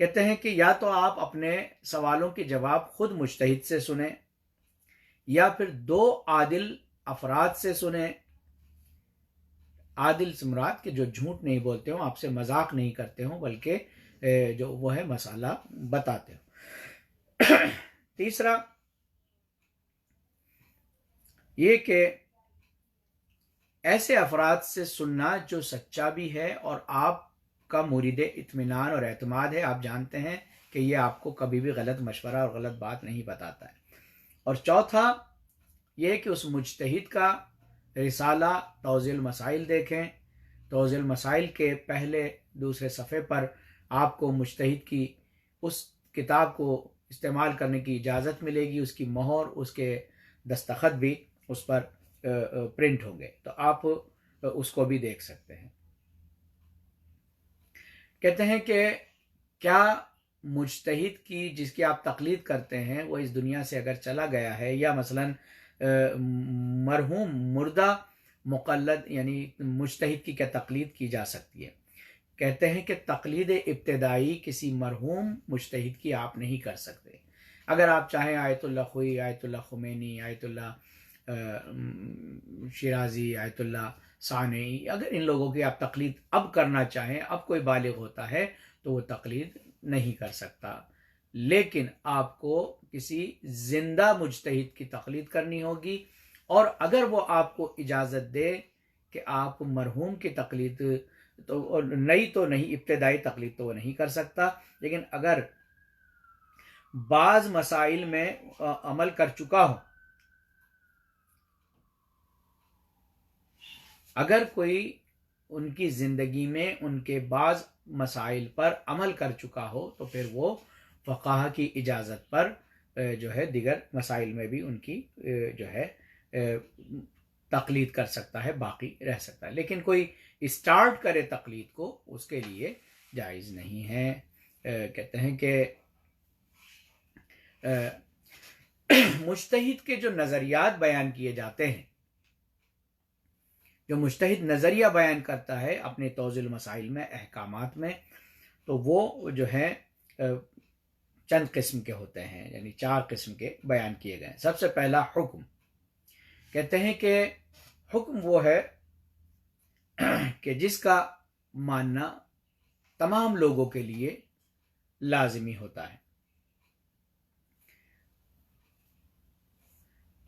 کہتے ہیں کہ یا تو آپ اپنے سوالوں کے جواب خود مجتہد سے سنیں، یا پھر دو عادل افراد سے سنیں۔ عادل سے مراد کہ جو جھوٹ نہیں بولتے ہوں، آپ سے مذاق نہیں کرتے ہوں، بلکہ جو وہ ہے مسئلہ بتاتے ہوں۔ تیسرا یہ کہ ایسے افراد سے سننا جو سچا بھی ہے اور آپ کا مرید اطمینان اور اعتماد ہے، آپ جانتے ہیں کہ یہ آپ کو کبھی بھی غلط مشورہ اور غلط بات نہیں بتاتا ہے۔ اور چوتھا یہ کہ اس مجتہد کا رسالہ توضیح المسائل دیکھیں۔ توضیح المسائل کے پہلے دوسرے صفحے پر آپ کو مجتہد کی اس کتاب کو استعمال کرنے کی اجازت ملے گی، اس کی مہر، اس کے دستخط بھی اس پر پرنٹ ہوں گے، تو آپ اس کو بھی دیکھ سکتے ہیں۔ کہتے ہیں کہ کیا مجتہد کی جس کی آپ تقلید کرتے ہیں وہ اس دنیا سے اگر چلا گیا ہے، یا مثلاً مرحوم مردہ مقلد یعنی مجتہد کی کیا تقلید کی جا سکتی ہے؟ کہتے ہیں کہ تقلید ابتدائی کسی مرحوم مجتہد کی آپ نہیں کر سکتے۔ اگر آپ چاہیں آیت اللہ خوئی، آیت اللہ خمینی، آیت اللہ شیرازی، آیت اللہ ثانوی، اگر ان لوگوں کی آپ تقلید اب کرنا چاہیں، اب کوئی بالغ ہوتا ہے تو وہ تقلید نہیں کر سکتا، لیکن آپ کو کسی زندہ مجتہد کی تقلید کرنی ہوگی، اور اگر وہ آپ کو اجازت دے کہ آپ مرحوم کی تقلید تو نئی تو نہیں، ابتدائی تقلید تو وہ نہیں کر سکتا، لیکن اگر بعض مسائل میں عمل کر چکا ہو، اگر کوئی ان کی زندگی میں ان کے بعض مسائل پر عمل کر چکا ہو تو پھر وہ فقہا کی اجازت پر جو ہے دیگر مسائل میں بھی ان کی جو ہے تقلید کر سکتا ہے، باقی رہ سکتا ہے، لیکن کوئی اسٹارٹ کرے تقلید کو اس کے لیے جائز نہیں ہے۔ کہتے ہیں کہ مجتہد کے جو نظریات بیان کیے جاتے ہیں، جو مجتہد نظریہ بیان کرتا ہے اپنے توضیح المسائل میں، احکامات میں، تو وہ جو ہے چند قسم کے ہوتے ہیں، یعنی 4 قسم کے بیان کیے گئے ہیں۔ سب سے پہلا حکم، کہتے ہیں کہ حکم وہ ہے کہ جس کا ماننا تمام لوگوں کے لیے لازمی ہوتا ہے۔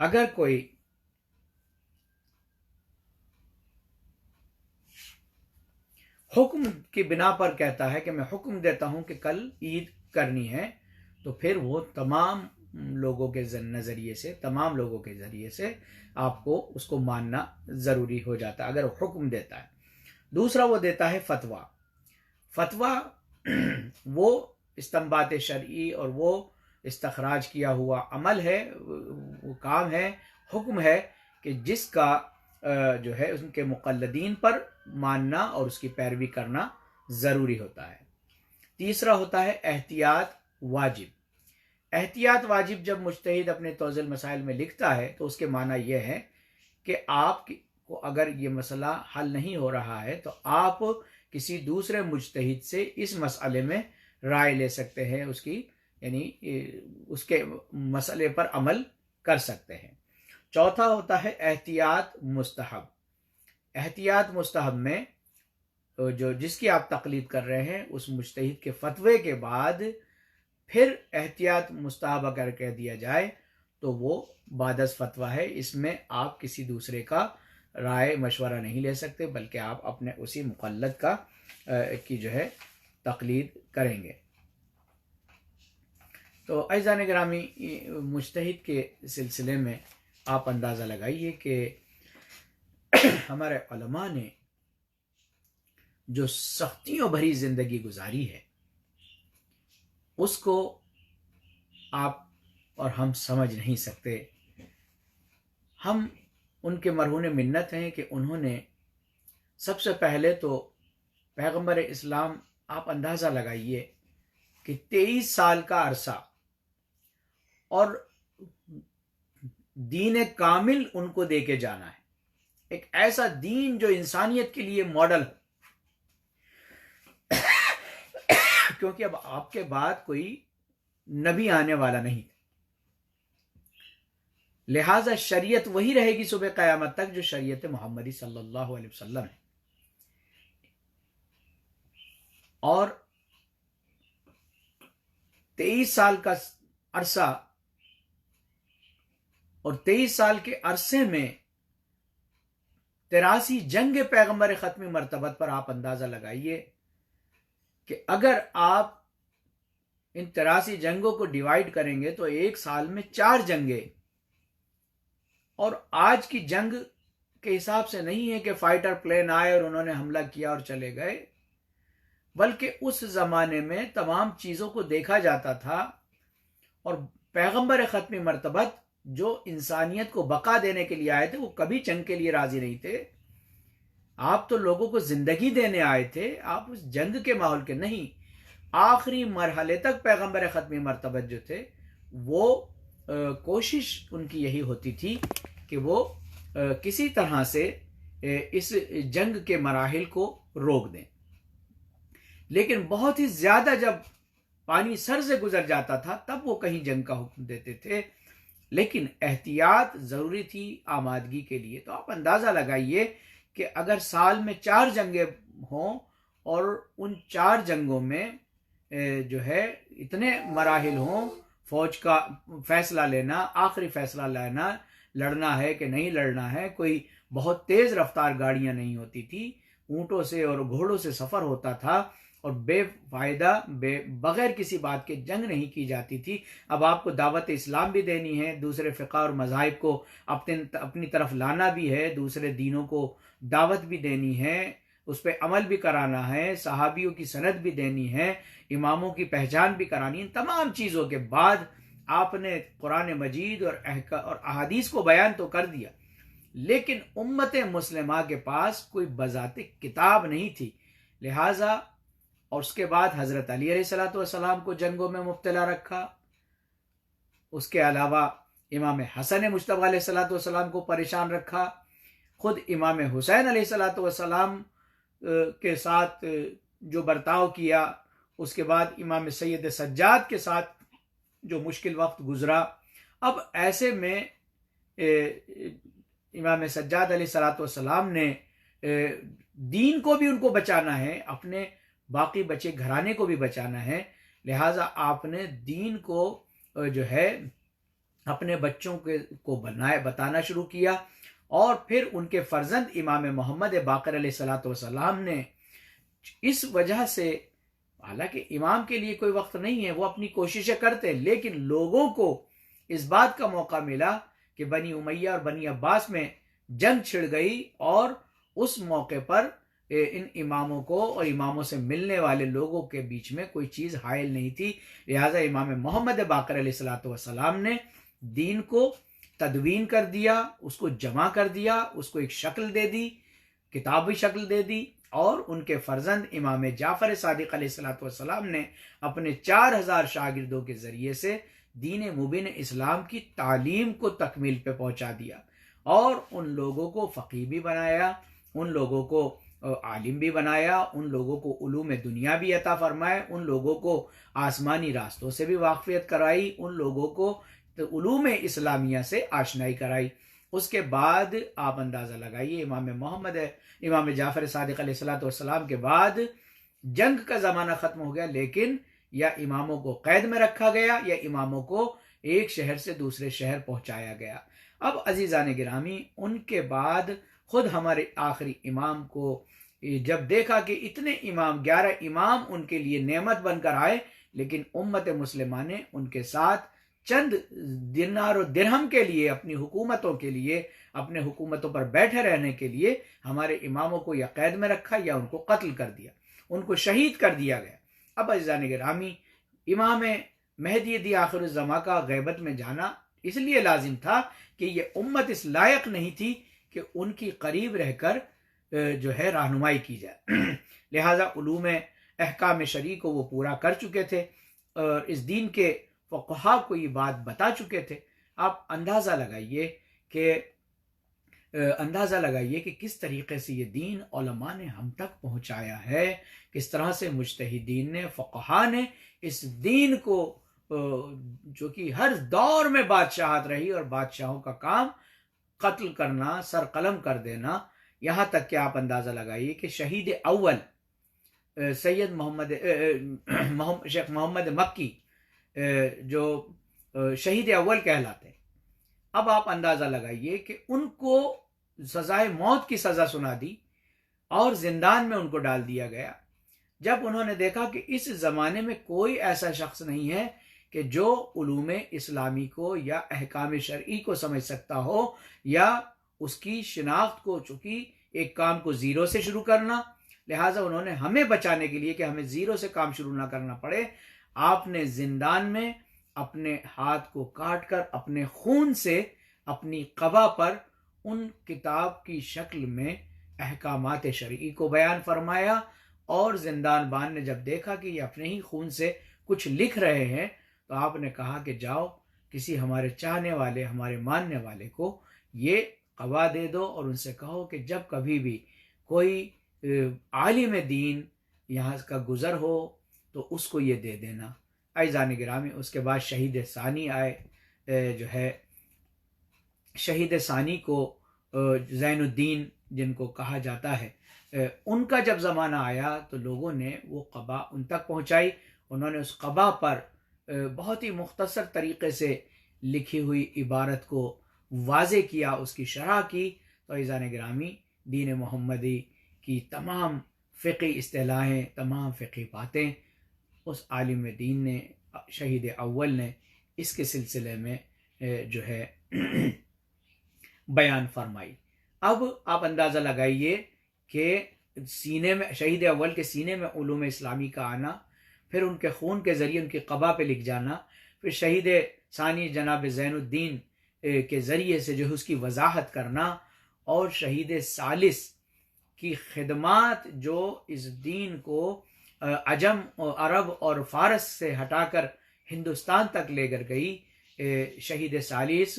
اگر کوئی حکم کی بنا پر کہتا ہے کہ میں حکم دیتا ہوں کہ کل عید کرنی ہے، تو پھر وہ تمام لوگوں کے نظریے سے، تمام لوگوں کے ذریعے سے آپ کو اس کو ماننا ضروری ہو جاتا ہے اگر وہ حکم دیتا ہے۔ دوسرا وہ دیتا ہے فتویٰ۔ فتویٰ وہ استنباط شرعی اور وہ استخراج کیا ہوا عمل ہے، وہ کام ہے، حکم ہے کہ جس کا جو ہے ان کے مقلدین پر ماننا اور اس کی پیروی کرنا ضروری ہوتا ہے۔ تیسرا ہوتا ہے احتیاط واجب۔ احتیاط واجب جب مجتہد اپنے توضیح المسائل میں لکھتا ہے تو اس کے معنی یہ ہے کہ آپ کو اگر یہ مسئلہ حل نہیں ہو رہا ہے تو آپ کسی دوسرے مجتہد سے اس مسئلے میں رائے لے سکتے ہیں، اس کی یعنی اس کے مسئلے پر عمل کر سکتے ہیں۔ چوتھا ہوتا ہے احتیاط مستحب۔ احتیاط مستحب میں جس کی آپ تقلید کر رہے ہیں اس مجتہد کے فتوے کے بعد پھر احتیاط مستحب اگر کہہ دیا جائے تو وہ بعد از فتویٰ ہے، اس میں آپ کسی دوسرے کا رائے مشورہ نہیں لے سکتے بلکہ آپ اپنے اسی مقلد کی جو ہے تقلید کریں گے۔ تو عزیزان گرامی، مجتہد کے سلسلے میں آپ اندازہ لگائیے کہ ہمارے علماء نے جو سختیوں بھری زندگی گزاری ہے اس کو آپ اور ہم سمجھ نہیں سکتے۔ ہم ان کے مرہون منت ہیں کہ انہوں نے سب سے پہلے تو پیغمبر اسلام، آپ اندازہ لگائیے کہ 23 سال کا عرصہ اور دین کامل ان کو دے کے جانا ہے، ایک ایسا دین جو انسانیت کے لیے ماڈل ہو، کیونکہ اب آپ کے بعد کوئی نبی آنے والا نہیں، لہذا شریعت وہی رہے گی صبح قیامت تک جو شریعت محمدی صلی اللہ علیہ وسلم ہے۔ اور 23 سال کا عرصہ، اور 23 سال کے عرصے میں 83 جنگ پیغمبر ختمی مرتبت پر آپ اندازہ لگائیے کہ اگر آپ ان 83 جنگوں کو ڈیوائیڈ کریں گے تو ایک سال میں 4 جنگیں، اور آج کی جنگ کے حساب سے نہیں ہے کہ فائٹر پلین آئے اور انہوں نے حملہ کیا اور چلے گئے، بلکہ اس زمانے میں تمام چیزوں کو دیکھا جاتا تھا، اور پیغمبر ختمی مرتبت جو انسانیت کو بقا دینے کے لیے آئے تھے وہ کبھی جنگ کے لیے راضی نہیں تھے۔ آپ تو لوگوں کو زندگی دینے آئے تھے، آپ اس جنگ کے ماحول کے نہیں۔ آخری مرحلے تک پیغمبر ختمی مرتبت جو تھے وہ کوشش ان کی یہی ہوتی تھی کہ وہ کسی طرح سے اس جنگ کے مراحل کو روک دیں، لیکن بہت ہی زیادہ جب پانی سر سے گزر جاتا تھا تب وہ کہیں جنگ کا حکم دیتے تھے، لیکن احتیاط ضروری تھی آمادگی کے لیے۔ تو آپ اندازہ لگائیے کہ اگر سال میں 4 جنگیں ہوں اور ان 4 جنگوں میں جو ہے اتنے مراحل ہوں، فوج کا فیصلہ لینا، آخری فیصلہ لینا، لڑنا ہے کہ نہیں لڑنا ہے، کوئی بہت تیز رفتار گاڑیاں نہیں ہوتی تھی، اونٹوں سے اور گھوڑوں سے سفر ہوتا تھا، اور بے فائدہ بغیر کسی بات کے جنگ نہیں کی جاتی تھی۔ اب آپ کو دعوت اسلام بھی دینی ہے، دوسرے فقہ اور مذاہب کو اپنی طرف لانا بھی ہے، دوسرے دینوں کو دعوت بھی دینی ہے، اس پہ عمل بھی کرانا ہے، صحابیوں کی سند بھی دینی ہے، اماموں کی پہچان بھی کرانی ہے۔ ان تمام چیزوں کے بعد آپ نے قرآن مجید اور احادیث کو بیان تو کر دیا، لیکن امت مسلمہ کے پاس کوئی بذات کتاب نہیں تھی، لہٰذا اور اس کے بعد حضرت علی علیہ السلام کو جنگوں میں مبتلا رکھا، اس کے علاوہ امام حسن مجتبی علیہ السلام کو پریشان رکھا، خود امام حسین علیہ السلام کے ساتھ جو برتاؤ کیا، اس کے بعد امام سید سجاد کے ساتھ جو مشکل وقت گزرا، اب ایسے میں امام سجاد علیہ السلام نے دین کو بھی ان کو بچانا ہے، اپنے باقی بچے گھرانے کو بھی بچانا ہے، لہٰذا آپ نے دین کو جو ہے اپنے بچوں کو بتانا شروع کیا، اور پھر ان کے فرزند امام محمد باقر علیہ السلام نے اس وجہ سے، حالانکہ امام کے لیے کوئی وقت نہیں ہے، وہ اپنی کوششیں کرتے، لیکن لوگوں کو اس بات کا موقع ملا کہ بنی امیہ اور بنی عباس میں جنگ چھڑ گئی، اور اس موقع پر ان اماموں کو اور اماموں سے ملنے والے لوگوں کے بیچ میں کوئی چیز حائل نہیں تھی، لہٰذا امام محمد باقر علیہ السلام نے دین کو تدوین کر دیا، اس کو جمع کر دیا، اس کو ایک شکل دے دی، کتابی شکل دے دی، اور ان کے فرزند امام جعفر صادق علیہ السلام نے اپنے 4000 شاگردوں کے ذریعے سے دین مبین اسلام کی تعلیم کو تکمیل پہ پہنچا دیا، اور ان لوگوں کو فقیہ بھی بنایا، ان لوگوں کو عالم بھی بنایا، ان لوگوں کو علوم دنیا بھی عطا فرمائے، ان لوگوں کو آسمانی راستوں سے بھی واقفیت کرائی، ان لوگوں کو علوم اسلامیہ سے آشنائی کرائی۔ اس کے بعد آپ اندازہ لگائیے، امام جعفر صادق علیہ السلام کے بعد جنگ کا زمانہ ختم ہو گیا، لیکن یا اماموں کو قید میں رکھا گیا یا اماموں کو ایک شہر سے دوسرے شہر پہنچایا گیا۔ اب عزیزان گرامی، ان کے بعد خود ہمارے آخری امام کو جب دیکھا کہ اتنے امام 11 امام ان کے لیے نعمت بن کر آئے، لیکن امت مسلمہ نے ان کے ساتھ چند دینار و درہم کے لیے، اپنی حکومتوں کے لیے، اپنے حکومتوں پر بیٹھے رہنے کے لیے ہمارے اماموں کو یا قید میں رکھا یا ان کو قتل کر دیا، ان کو شہید کر دیا گیا۔ اب عزیزان گرامی، امام مہدی دی آخر الزماں کا غیبت میں جانا اس لیے لازم تھا کہ یہ امت اس لائق نہیں تھی کہ ان کی قریب رہ کر جو ہے رہنمائی کی جائے، لہٰذا علوم احکام شرعی کو وہ پورا کر چکے تھے، اور اس دین کے فقہا کو یہ بات بتا چکے تھے۔ آپ اندازہ لگائیے کہ کس طریقے سے یہ دین علماء نے ہم تک پہنچایا ہے، کس طرح سے مجتہدین نے، فقہا نے اس دین کو، جو کہ ہر دور میں بادشاہت رہی اور بادشاہوں کا کام قتل کرنا، سر قلم کر دینا، یہاں تک کہ آپ اندازہ لگائیے کہ شہید اول سید شیخ محمد مکی جو شہید اول کہلاتے ہیں، اب آپ اندازہ لگائیے کہ ان کو سزائے موت کی سزا سنا دی اور زندان میں ان کو ڈال دیا گیا، جب انہوں نے دیکھا کہ اس زمانے میں کوئی ایسا شخص نہیں ہے کہ جو علوم اسلامی کو یا احکام شرعی کو سمجھ سکتا ہو یا اس کی شناخت کو، چونکہ ایک کام کو زیرو سے شروع کرنا، لہٰذا انہوں نے ہمیں بچانے کے لیے کہ ہمیں زیرو سے کام شروع نہ کرنا پڑے، آپ نے زندان میں اپنے ہاتھ کو کاٹ کر اپنے خون سے اپنی قبا پر ان کتاب کی شکل میں احکامات شرعی کو بیان فرمایا، اور زندان بان نے جب دیکھا کہ یہ اپنے ہی خون سے کچھ لکھ رہے ہیں تو آپ نے کہا کہ جاؤ کسی ہمارے چاہنے والے، ہمارے ماننے والے کو یہ قبا دے دو، اور ان سے کہو کہ جب کبھی بھی کوئی عالم دین یہاں کا گزر ہو تو اس کو یہ دے دینا۔ عزیزان گرامی، اس کے بعد شہید ثانی آئے، جو ہے شہید ثانی کو زین الدین جن کو کہا جاتا ہے، ان کا جب زمانہ آیا تو لوگوں نے وہ قبا ان تک پہنچائی، انہوں نے اس قبا پر بہت ہی مختصر طریقے سے لکھی ہوئی عبارت کو واضح کیا، اس کی شرح کی، تو عزیزان گرامی دین محمدی کی تمام فقہی اصطلاحیں، تمام فقہی باتیں اس عالم دین نے، شہید اول نے اس کے سلسلے میں جو ہے بیان فرمائی۔ اب آپ اندازہ لگائیے کہ سینے میں، شہید اول کے سینے میں علوم اسلامی کا آنا، پھر ان کے خون کے ذریعے ان کی قبا پہ لکھ جانا، پھر شہید ثانی جناب زین الدین کے ذریعے سے جو ہے اس کی وضاحت کرنا، اور شہید ثالث کی خدمات جو اس دین کو عجم اور عرب اور فارس سے ہٹا کر ہندوستان تک لے کر گئی، شہید ثالث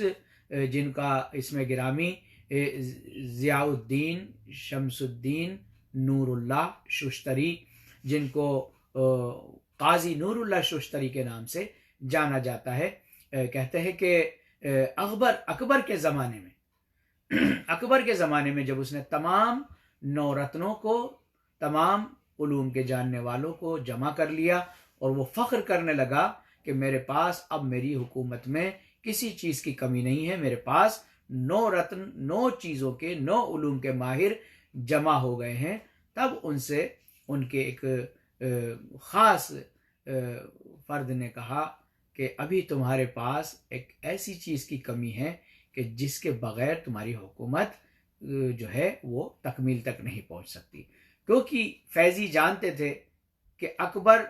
جن کا اسم گرامی ضیاء الدین شمس الدین نور اللہ ششتری، جن کو قاضی نور اللہ ششتری کے نام سے جانا جاتا ہے۔ کہتے ہیں کہ اکبر کے زمانے میں جب اس نے تمام 9 رتنوں کو، تمام علوم کے جاننے والوں کو جمع کر لیا اور وہ فخر کرنے لگا کہ میرے پاس اب میری حکومت میں کسی چیز کی کمی نہیں ہے، میرے پاس 9 رتن، 9 چیزوں کے، 9 علوم کے ماہر جمع ہو گئے ہیں، تب ان سے ان کے ایک خاص فرد نے کہا کہ ابھی تمہارے پاس ایک ایسی چیز کی کمی ہے کہ جس کے بغیر تمہاری حکومت جو ہے وہ تکمیل تک نہیں پہنچ سکتی، کیونکہ فیضی جانتے تھے کہ اکبر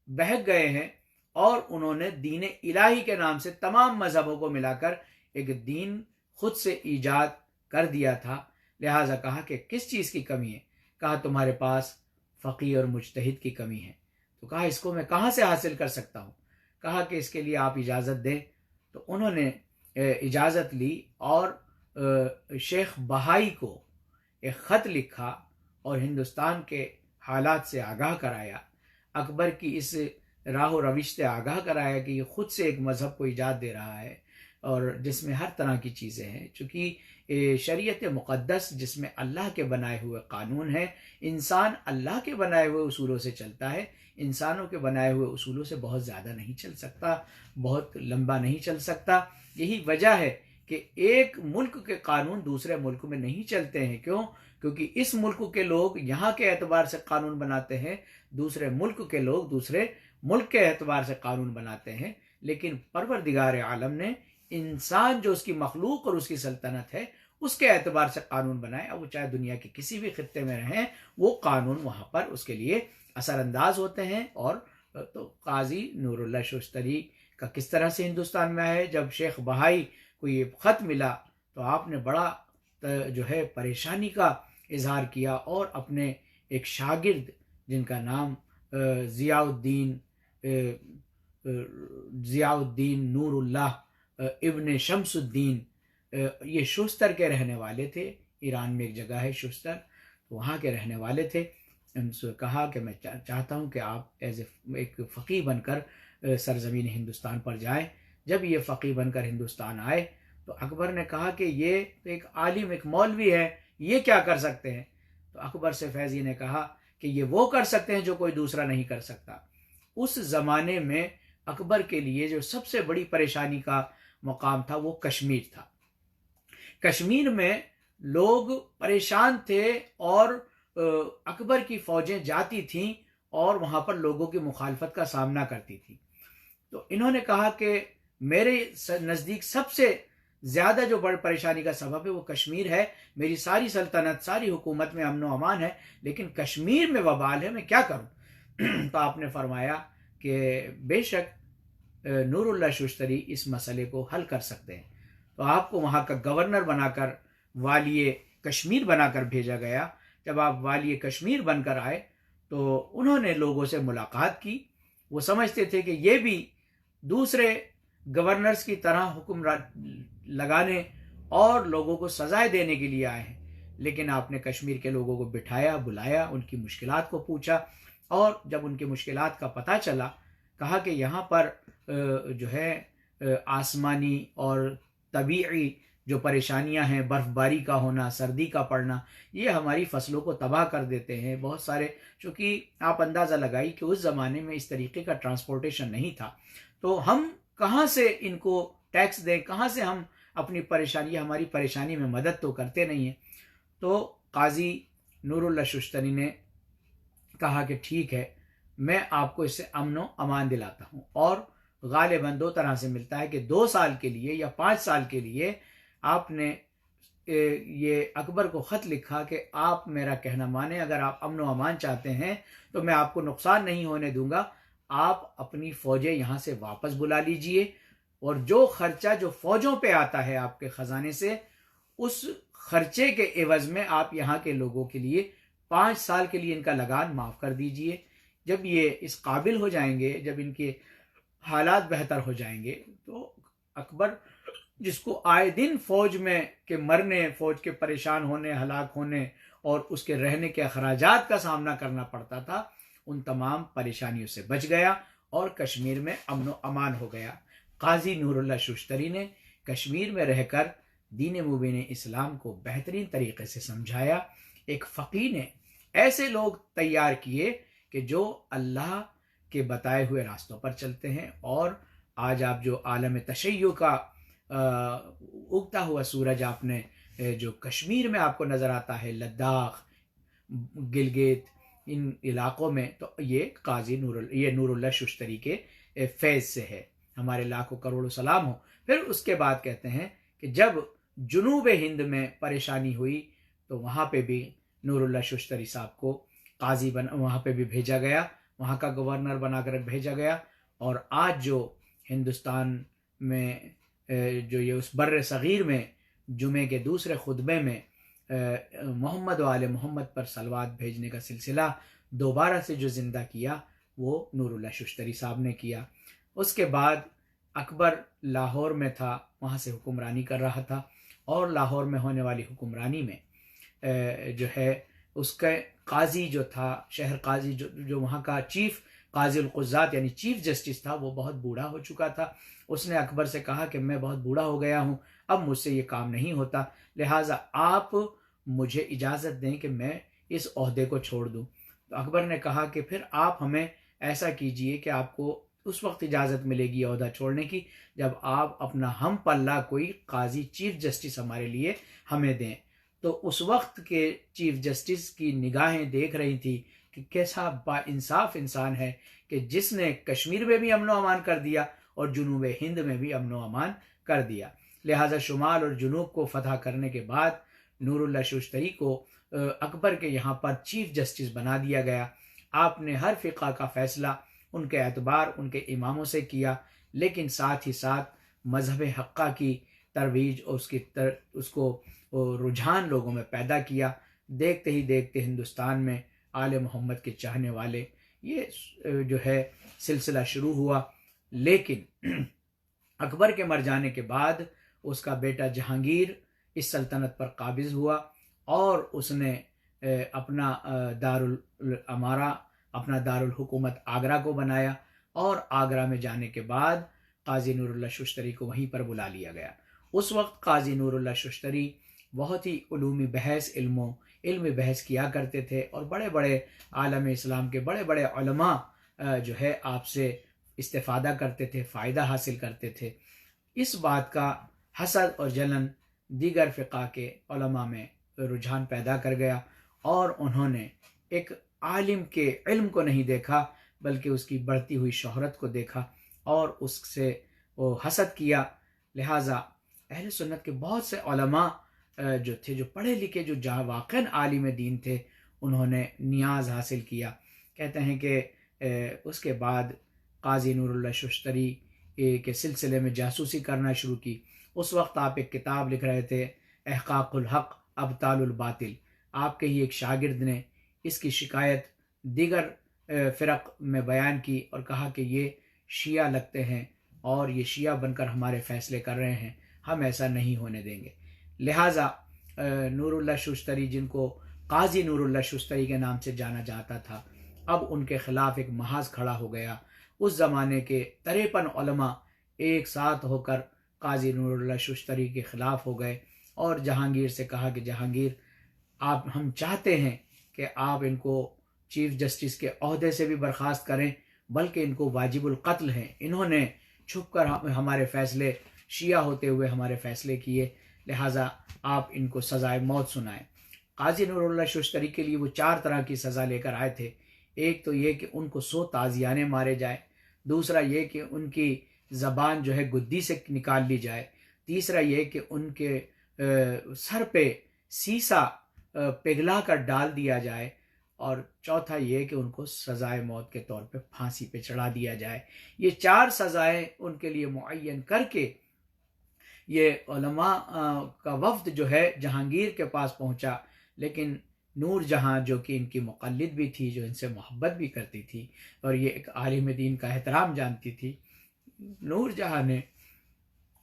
بہک گئے ہیں اور انہوں نے دین الہی کے نام سے تمام مذہبوں کو ملا کر ایک دین خود سے ایجاد کر دیا تھا۔ لہٰذا کہا کہ کس چیز کی کمی ہے؟ کہا تمہارے پاس فقیہ اور مجتہد کی کمی ہے۔ تو کہا اس کو میں کہاں سے حاصل کر سکتا ہوں؟ کہا کہ اس کے لیے آپ اجازت دیں۔ تو انہوں نے اجازت لی اور شیخ بہائی کو ایک خط لکھا اور ہندوستان کے حالات سے آگاہ کرایا، اکبر کی اس راہ و روش سے آگاہ کرایا کہ یہ خود سے ایک مذہب کو ایجاد دے رہا ہے اور جس میں ہر طرح کی چیزیں ہیں، چونکہ شریعت مقدس جس میں اللہ کے بنائے ہوئے قانون ہیں، انسان اللہ کے بنائے ہوئے اصولوں سے چلتا ہے، انسانوں کے بنائے ہوئے اصولوں سے بہت زیادہ نہیں چل سکتا، بہت لمبا نہیں چل سکتا۔ یہی وجہ ہے کہ ایک ملک کے قانون دوسرے ملک میں نہیں چلتے ہیں۔ کیوں؟ کیونکہ اس ملک کے لوگ یہاں کے اعتبار سے قانون بناتے ہیں، دوسرے ملک کے لوگ دوسرے ملک کے اعتبار سے قانون بناتے ہیں، لیکن پروردگار عالم نے انسان جو اس کی مخلوق اور اس کی سلطنت ہے اس کے اعتبار سے قانون بنائے، اب وہ چاہے دنیا کے کسی بھی خطے میں رہیں، وہ قانون وہاں پر اس کے لیے اثر انداز ہوتے ہیں۔ اور تو قاضی نور اللہ شوستری کا کس طرح سے ہندوستان میں آئے؟ جب شیخ بہائی کو یہ خط ملا تو آپ نے بڑا جو ہے پریشانی کا اظہار کیا اور اپنے ایک شاگرد جن کا نام ضیاء الدین نور اللہ ابن شمس الدین، یہ شوستر کے رہنے والے تھے، ایران میں ایک جگہ ہے شوستر، وہاں کے رہنے والے تھے۔ ان سے کہا کہ میں چاہتا ہوں کہ آپ ایک فقیہ بن کر سرزمین ہندوستان پر جائیں۔ جب یہ فقیہ بن کر ہندوستان آئے تو اکبر نے کہا کہ یہ تو ایک عالم، ایک مولوی ہے، یہ کیا کر سکتے ہیں؟ تو اکبر سے فیضی نے کہا کہ یہ وہ کر سکتے ہیں جو کوئی دوسرا نہیں کر سکتا۔ اس زمانے میں اکبر کے لیے جو سب سے بڑی پریشانی کا مقام تھا وہ کشمیر تھا۔ کشمیر میں لوگ پریشان تھے اور اکبر کی فوجیں جاتی تھیں اور وہاں پر لوگوں کی مخالفت کا سامنا کرتی تھی۔ تو انہوں نے کہا کہ میرے نزدیک سب سے زیادہ جو بڑی پریشانی کا سبب ہے وہ کشمیر ہے، میری ساری سلطنت، ساری حکومت میں امن و امان ہے، لیکن کشمیر میں وبال ہے، میں کیا کروں؟ تو آپ نے فرمایا کہ بے شک نور اللہ شوستری اس مسئلے کو حل کر سکتے ہیں۔ تو آپ کو وہاں کا گورنر بنا کر، والی کشمیر بنا کر بھیجا گیا۔ جب آپ والی کشمیر بن کر آئے تو انہوں نے لوگوں سے ملاقات کی۔ وہ سمجھتے تھے کہ یہ بھی دوسرے گورنرز کی طرح حکم لگانے اور لوگوں کو سزائیں دینے کے لیے آئے ہیں، لیکن آپ نے کشمیر کے لوگوں کو بٹھایا، بلایا، ان کی مشکلات کو پوچھا، اور جب ان کی مشکلات کا پتہ چلا، کہا کہ یہاں پر جو ہے آسمانی اور طبیعی جو پریشانیاں ہیں، برف باری کا ہونا، سردی کا پڑنا، یہ ہماری فصلوں کو تباہ کر دیتے ہیں بہت سارے، چونکہ آپ اندازہ لگائی کہ اس زمانے میں اس طریقے کا ٹرانسپورٹیشن نہیں تھا، تو ہم کہاں سے ان کو ٹیکس دیں، کہاں سے ہم اپنی پریشانی، ہماری پریشانی میں مدد تو کرتے نہیں ہیں۔ تو قاضی نور اللہ شوستری نے کہا کہ ٹھیک ہے، میں آپ کو اس سے امن و امان دلاتا ہوں، اور غالباً 2 طرح سے ملتا ہے کہ 2 سال کے لیے یا 5 سال کے لیے آپ نے یہ اکبر کو خط لکھا کہ آپ میرا کہنا مانیں، اگر آپ امن و امان چاہتے ہیں تو میں آپ کو نقصان نہیں ہونے دوں گا، آپ اپنی فوجیں یہاں سے واپس بلا لیجئے، اور جو خرچہ جو فوجوں پہ آتا ہے آپ کے خزانے سے، اس خرچے کے عوض میں آپ یہاں کے لوگوں کے لیے 5 سال کے لیے ان کا لگان معاف کر دیجئے۔ جب یہ اس قابل ہو جائیں گے، جب ان کے حالات بہتر ہو جائیں گے، تو اکبر جس کو آئے دن فوج میں کے مرنے، فوج کے پریشان ہونے، ہلاک ہونے اور اس کے رہنے کے اخراجات کا سامنا کرنا پڑتا تھا، ان تمام پریشانیوں سے بچ گیا اور کشمیر میں امن و امان ہو گیا۔ قاضی نور اللہ ششتری نے کشمیر میں رہ کر دین مبین اسلام کو بہترین طریقے سے سمجھایا۔ ایک فقیہ نے ایسے لوگ تیار کیے کہ جو اللہ کے بتائے ہوئے راستوں پر چلتے ہیں، اور آج آپ جو عالم تشیع کا اگتا ہوا سورج آپ نے جو کشمیر میں آپ کو نظر آتا ہے، لداخ، گلگت، ان علاقوں میں، تو یہ قاضی نور اللہ ششتری کے فیض سے ہے۔ ہمارے لاکھوں کروڑوں سلام ہو۔ پھر اس کے بعد کہتے ہیں کہ جب جنوب ہند میں پریشانی ہوئی تو وہاں پہ بھی نور اللہ ششتری صاحب کو قاضی وہاں پہ بھی بھیجا گیا، وہاں کا گورنر بنا کر بھیجا گیا۔ اور آج جو ہندوستان میں جو یہ اس بر صغیر میں جمعے کے دوسرے خطبے میں محمد و آل محمد پر صلوات بھیجنے کا سلسلہ دوبارہ سے جو زندہ کیا، وہ نور اللہ ششتری صاحب نے کیا۔ اس کے بعد اکبر لاہور میں تھا، وہاں سے حکمرانی کر رہا تھا، اور لاہور میں ہونے والی حکمرانی میں جو ہے اس کا قاضی جو تھا، شہر قاضی جو وہاں کا چیف قاضی القضات یعنی چیف جسٹس تھا، وہ بہت بوڑھا ہو چکا تھا۔ اس نے اکبر سے کہا کہ میں بہت بوڑھا ہو گیا ہوں، اب مجھ سے یہ کام نہیں ہوتا، لہٰذا آپ مجھے اجازت دیں کہ میں اس عہدے کو چھوڑ دوں۔ تو اکبر نے کہا کہ پھر آپ ہمیں ایسا کیجئے کہ آپ کو اس وقت اجازت ملے گی عہدہ چھوڑنے کی جب آپ اپنا ہم پلہ کوئی قاضی چیف جسٹس ہمارے لیے ہمیں دیں۔ تو اس وقت کے چیف جسٹس کی نگاہیں دیکھ رہی تھی کہ کیسا با انصاف انسان ہے کہ جس نے کشمیر میں بھی امن و امان کر دیا اور جنوب ہند میں بھی امن و امان کر دیا۔ لہٰذا شمال اور جنوب کو فتح کرنے کے بعد نور اللہ ششتری کو اکبر کے یہاں پر چیف جسٹس بنا دیا گیا۔ آپ نے ہر فقہ کا فیصلہ ان کے اعتبار ان کے اماموں سے کیا، لیکن ساتھ ہی ساتھ مذہب حقہ کی ترویج اور اس کو رجحان لوگوں میں پیدا کیا۔ دیکھتے ہی دیکھتے ہندوستان میں آل محمد کے چاہنے والے یہ جو ہے سلسلہ شروع ہوا۔ لیکن اکبر کے مر جانے کے بعد اس کا بیٹا جہانگیر اس سلطنت پر قابض ہوا، اور اس نے اپنا دارالامارہ، اپنا دارالحکومت آگرہ کو بنایا، اور آگرہ میں جانے کے بعد قاضی نور اللہ ششتری کو وہیں پر بلا لیا گیا۔ اس وقت قاضی نور اللہ ششتری بہت ہی علومی بحث، علم بحث کیا کرتے تھے، اور بڑے بڑے عالم اسلام کے بڑے بڑے علماء جو ہے آپ سے استفادہ کرتے تھے، فائدہ حاصل کرتے تھے۔ اس بات کا حسد اور جلن دیگر فقہ کے علماء میں رجحان پیدا کر گیا، اور انہوں نے ایک عالم کے علم کو نہیں دیکھا بلکہ اس کی بڑھتی ہوئی شہرت کو دیکھا اور اس سے وہ حسد کیا۔ لہٰذا اہل سنت کے بہت سے علماء جو تھے، جو پڑھے لکھے، جو جہاں واقعاً عالم دین تھے، انہوں نے نیاز حاصل کیا۔ کہتے ہیں کہ اس کے بعد قاضی نور اللہ ششتری کے سلسلے میں جاسوسی کرنا شروع کی۔ اس وقت آپ ایک کتاب لکھ رہے تھے، احقاق الحق ابطال الباطل۔ آپ کے ہی ایک شاگرد نے اس کی شکایت دیگر فرق میں بیان کی اور کہا کہ یہ شیعہ لگتے ہیں اور یہ شیعہ بن کر ہمارے فیصلے کر رہے ہیں، ہم ایسا نہیں ہونے دیں گے۔ لہٰذا نور اللہ ششتری، جن کو قاضی نور اللہ ششتری کے نام سے جانا جاتا تھا، اب ان کے خلاف ایک محاذ کھڑا ہو گیا۔ اس زمانے کے 53 علماء ایک ساتھ ہو کر قاضی نور اللہ ششتری کے خلاف ہو گئے، اور جہانگیر سے کہا کہ جہانگیر، ہم چاہتے ہیں کہ آپ ان کو چیف جسٹس کے عہدے سے بھی برخاست کریں، بلکہ ان کو واجب القتل ہیں، انہوں نے چھپ کر ہمارے فیصلے، شیعہ ہوتے ہوئے ہمارے فیصلے کیے، لہٰذا آپ ان کو سزائے موت سنائیں۔ قاضی نور اللہ ششتری کے لیے وہ 4 طرح کی سزا لے کر آئے تھے۔ ایک تو یہ کہ ان کو 100 تازیانے مارے جائے، دوسرا یہ کہ ان کی زبان جو ہے گدی سے نکال لی جائے، تیسرا یہ کہ ان کے سر پہ سیسا پگھلا کر ڈال دیا جائے، اور چوتھا یہ کہ ان کو سزائے موت کے طور پہ پھانسی پہ چڑھا دیا جائے۔ یہ 4 سزائیں ان کے لیے معین کر کے یہ علماء کا وفد جو ہے جہانگیر کے پاس پہنچا، لیکن نور جہاں جو کہ ان کی مقلد بھی تھی، جو ان سے محبت بھی کرتی تھی اور یہ ایک عالم دین کا احترام جانتی تھی، نور جہاں نے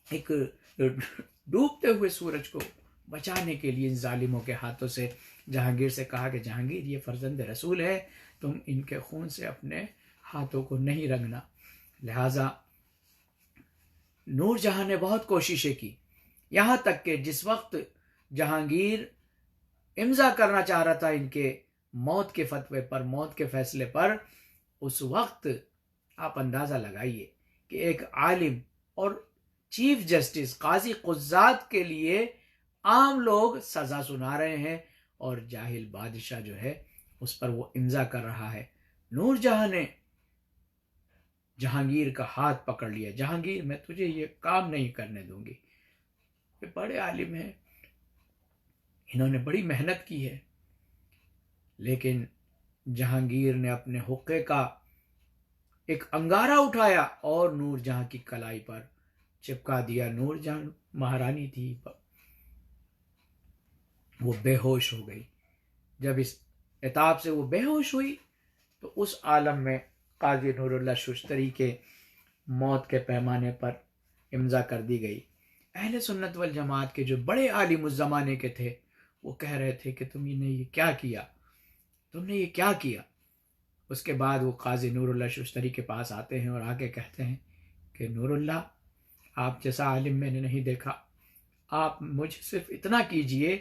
ایک ڈوبتے ہوئے سورج کو بچانے کے لیے ان ظالموں کے ہاتھوں سے جہانگیر سے کہا کہ جہانگیر، یہ فرزند رسول ہے، تم ان کے خون سے اپنے ہاتھوں کو نہیں رنگنا۔ لہٰذا نور جہاں نے بہت کوششیں کی، یہاں تک کہ جس وقت جہانگیر امضا کرنا چاہ رہا تھا ان کے موت کے فتوے پر، موت کے فیصلے پر، اس وقت آپ اندازہ لگائیے کہ ایک عالم اور چیف جسٹس قاضی قضات کے لیے عام لوگ سزا سنا رہے ہیں اور جاہل بادشاہ جو ہے اس پر وہ امضا کر رہا ہے۔ نور جہاں نے جہانگیر کا ہاتھ پکڑ لیا، جہانگیر میں تجھے یہ کام نہیں کرنے دوں گی، یہ بڑے عالم ہیں، انہوں نے بڑی محنت کی ہے۔ لیکن جہانگیر نے اپنے حقے کا ایک انگارہ اٹھایا اور نور جہاں کی کلائی پر چپکا دیا۔ نور جہاں مہارانی تھی، وہ بے ہوش ہو گئی۔ جب اس عتاب سے وہ بے ہوش ہوئی تو اس عالم میں قاضی نور اللہ ششتری کے موت کے پیمانے پر امضا کر دی گئی۔ اہل سنت والجماعت کے جو بڑے عالم اس زمانے کے تھے وہ کہہ رہے تھے کہ تم نے یہ کیا کیا، تم نے یہ کیا کیا۔ اس کے بعد وہ قاضی نور اللہ ششتری کے پاس آتے ہیں اور آگے کہتے ہیں کہ نور اللہ، آپ جیسا عالم میں نے نہیں دیکھا، آپ مجھے صرف اتنا کیجئے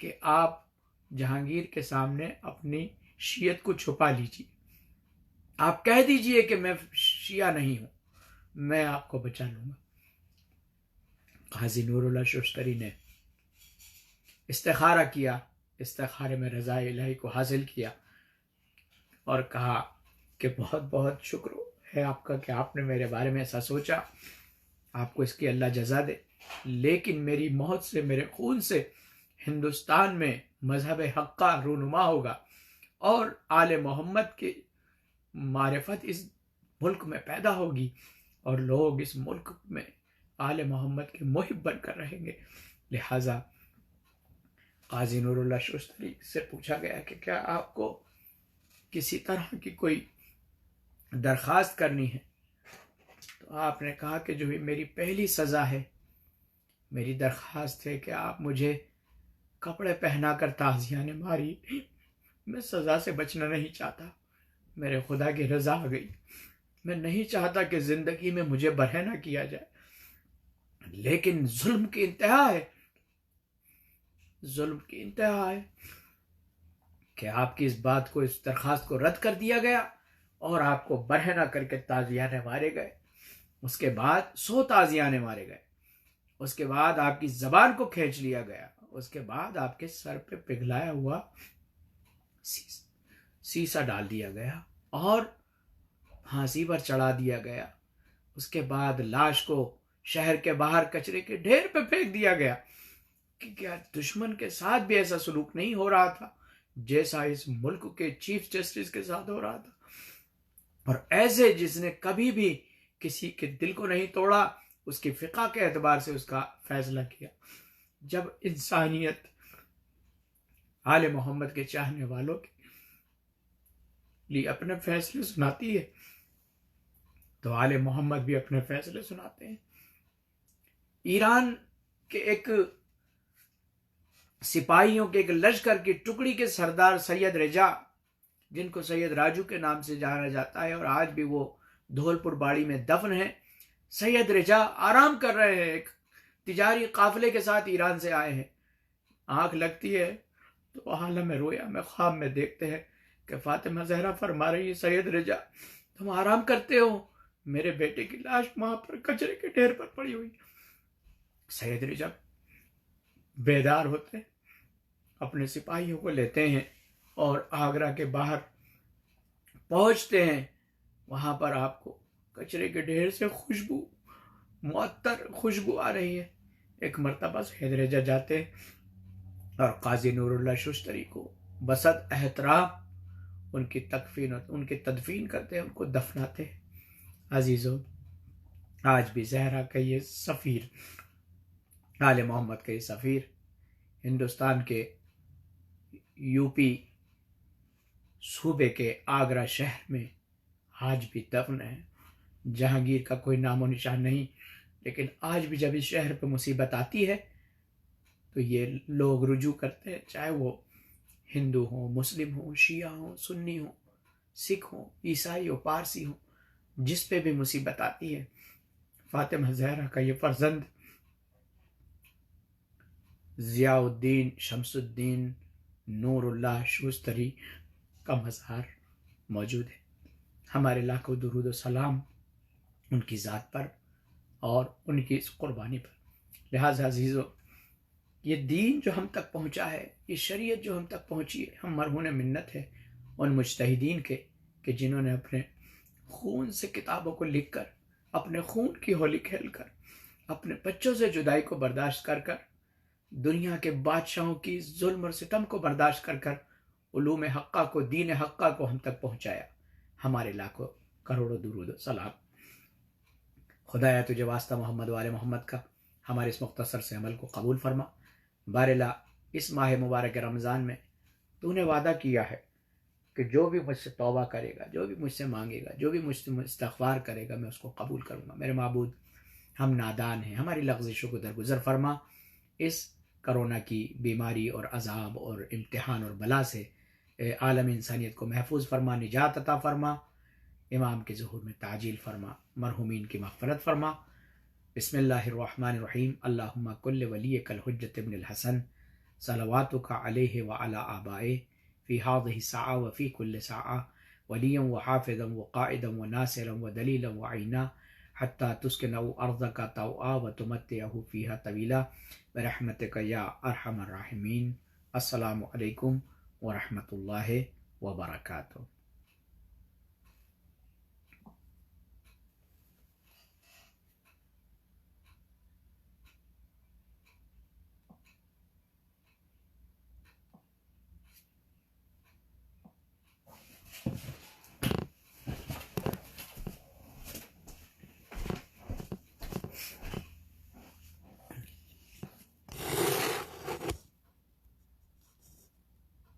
کہ آپ جہانگیر کے سامنے اپنی شیعت کو چھپا لیجئے، آپ کہہ دیجئے کہ میں شیعہ نہیں ہوں، میں آپ کو بچا لوں گا۔ قاضی نور اللہ ششتری نے استخارہ کیا، استخارے میں رضا الہی کو حاصل کیا اور کہا کہ بہت بہت شکر ہے آپ کا کہ آپ نے میرے بارے میں ایسا سوچا، آپ کو اس کی اللہ جزا دے، لیکن میری موت سے، میرے خون سے ہندوستان میں مذہب حق کا رونما ہوگا اور آل محمد کی معرفت اس ملک میں پیدا ہوگی اور لوگ اس ملک میں آل محمد کے محب بن کر رہیں گے۔ لہٰذا قاضی نور اللہ ششتری سے پوچھا گیا کہ کیا آپ کو کسی طرح کی کوئی درخواست کرنی ہے؟ تو آپ نے کہا کہ جو میری پہلی سزا ہے، میری درخواست ہے کہ آپ مجھے کپڑے پہنا کر تازیانے ماری، میں سزا سے بچنا نہیں چاہتا، میرے خدا کی رضا آ گئی، میں نہیں چاہتا کہ زندگی میں مجھے برہنہ کیا جائے، لیکن ظلم کی انتہا ہے، ظلم کی انتہا ہے کہ آپ کی اس بات کو، اس درخواست کو رد کر دیا گیا اور آپ کو برہنہ کر کے تازیانے مارے گئے، اس کے بعد 100 تازیانے مارے گئے، اس کے بعد آپ کی زبان کو کھینچ لیا گیا، اس کے بعد آپ کے سر پہ پگھلایا ہوا سیسا ڈال دیا گیا اور پھانسی پر چڑھا دیا گیا، اس کے بعد لاش کو شہر کے باہر کچرے کے ڈھیر پہ پھینک دیا گیا کہ کیا دشمن کے ساتھ بھی ایسا سلوک نہیں ہو رہا تھا جیسا اس ملک کے چیف جسٹس کے ساتھ ہو رہا تھا، اور ایسے جس نے کبھی بھی کسی کے دل کو نہیں توڑا، اس کی فقہ کے اعتبار سے اس کا فیصلہ کیا۔ جب انسانیت آل محمد کے چاہنے والوں کے لیے اپنے فیصلے سناتی ہے تو آل محمد بھی اپنے فیصلے سناتے ہیں۔ ایران کے ایک سپاہیوں کے ایک لشکر کی ٹکڑی کے سردار سید رجا، جن کو سید راجو کے نام سے جانا جاتا ہے اور آج بھی وہ دھول پور باڑی میں دفن ہے، سید رجا آرام کر رہے ہیں، ایک تجاری قافلے کے ساتھ ایران سے آئے ہیں، آنکھ لگتی ہے تو عالم رویا میں خواب میں دیکھتے ہیں کہ فاطمہ زہرا فرما رہی ہے سید رجا تم آرام کرتے ہو، میرے بیٹے کی لاش وہاں پر کچرے کے ڈھیر پر پڑی ہوئی۔ سید رجا بیدار ہوتے ہیں، اپنے سپاہیوں کو لیتے ہیں اور آگرہ کے باہر پہنچتے ہیں، وہاں پر آپ کو کچرے کے ڈھیر سے خوشبو، معطر خوشبو آ رہی ہے۔ ایک مرتبہ سید رجا جاتے اور قاضی نور اللہ ششتری کو بسط احترام ان کی تکفین، ان کی تدفین کرتے ہیں، ان کو دفناتے ہیں۔ عزیزو، آج بھی زہرا کا یہ سفیر، آل محمد کا یہ سفیر ہندوستان کے یو پی صوبے کے آگرہ شہر میں آج بھی دفن ہے۔ جہانگیر کا کوئی نام و نشان نہیں، لیکن آج بھی جب اس شہر پہ مصیبت آتی ہے تو یہ لوگ رجوع کرتے ہیں، چاہے وہ ہندو ہوں، مسلم ہوں، شیعہ ہوں، سنی ہوں، سکھ ہوں، عیسائی ہوں، پارسی ہوں، جس پہ بھی مصیبت آتی ہے، فاطمہ زہرا کا یہ فرزند ضیاء الدین شمس الدین نور اللہ شوستری کا مزار موجود ہے۔ ہمارے لاکھوں درود و سلام ان کی ذات پر اور ان کی اس قربانی پر۔ لہٰذا عزیزو، یہ دین جو ہم تک پہنچا ہے، یہ شریعت جو ہم تک پہنچی ہے، ہم مرہون منت ہے ان مجتہدین کے کہ جنہوں نے اپنے خون سے کتابوں کو لکھ کر، اپنے خون کی ہولی کھیل کر، اپنے بچوں سے جدائی کو برداشت کر کر، دنیا کے بادشاہوں کی ظلم اور ستم کو برداشت کر کر علوم حقہ کو، دین حقہ کو ہم تک پہنچایا۔ ہمارے لاکھوں کروڑوں درود و سلام۔ خدایا تجھے واسطہ محمد وآل محمد کا ہمارے اس مختصر سے عمل کو قبول فرما۔ بارلا اس ماہ مبارک رمضان میں تو نے وعدہ کیا ہے کہ جو بھی مجھ سے توبہ کرے گا، جو بھی مجھ سے مانگے گا، جو بھی مجھ سے استغفار کرے گا، میں اس کو قبول کروں گا۔ میرے معبود، ہم نادان ہیں، ہماری لغزشوں کو درگزر فرما۔ اس کرونا کی بیماری اور عذاب اور امتحان اور بلا سے عالم انسانیت کو محفوظ فرما، نجات عطا فرما، امام کے ظہور میں تعجیل فرما، مرحومین کی مغفرت فرما۔ بسم اللہ الرحمن الرحیم۔ اللہم کل ولیک الحجۃ ابن الحسن صلواتک علیہ وعلی آبائہ فی ہذہ الساعہ وفی کل ساعہ ولیا وحافظا وقائدا وناصرا ودلیلا وعینا حتی تسکنہ ارضک طوعا وتمتعہ فیہا طویلا برحمتک یا ارحم الراحمین۔ السلام علیکم ورحمۃ اللہ وبرکاتہ۔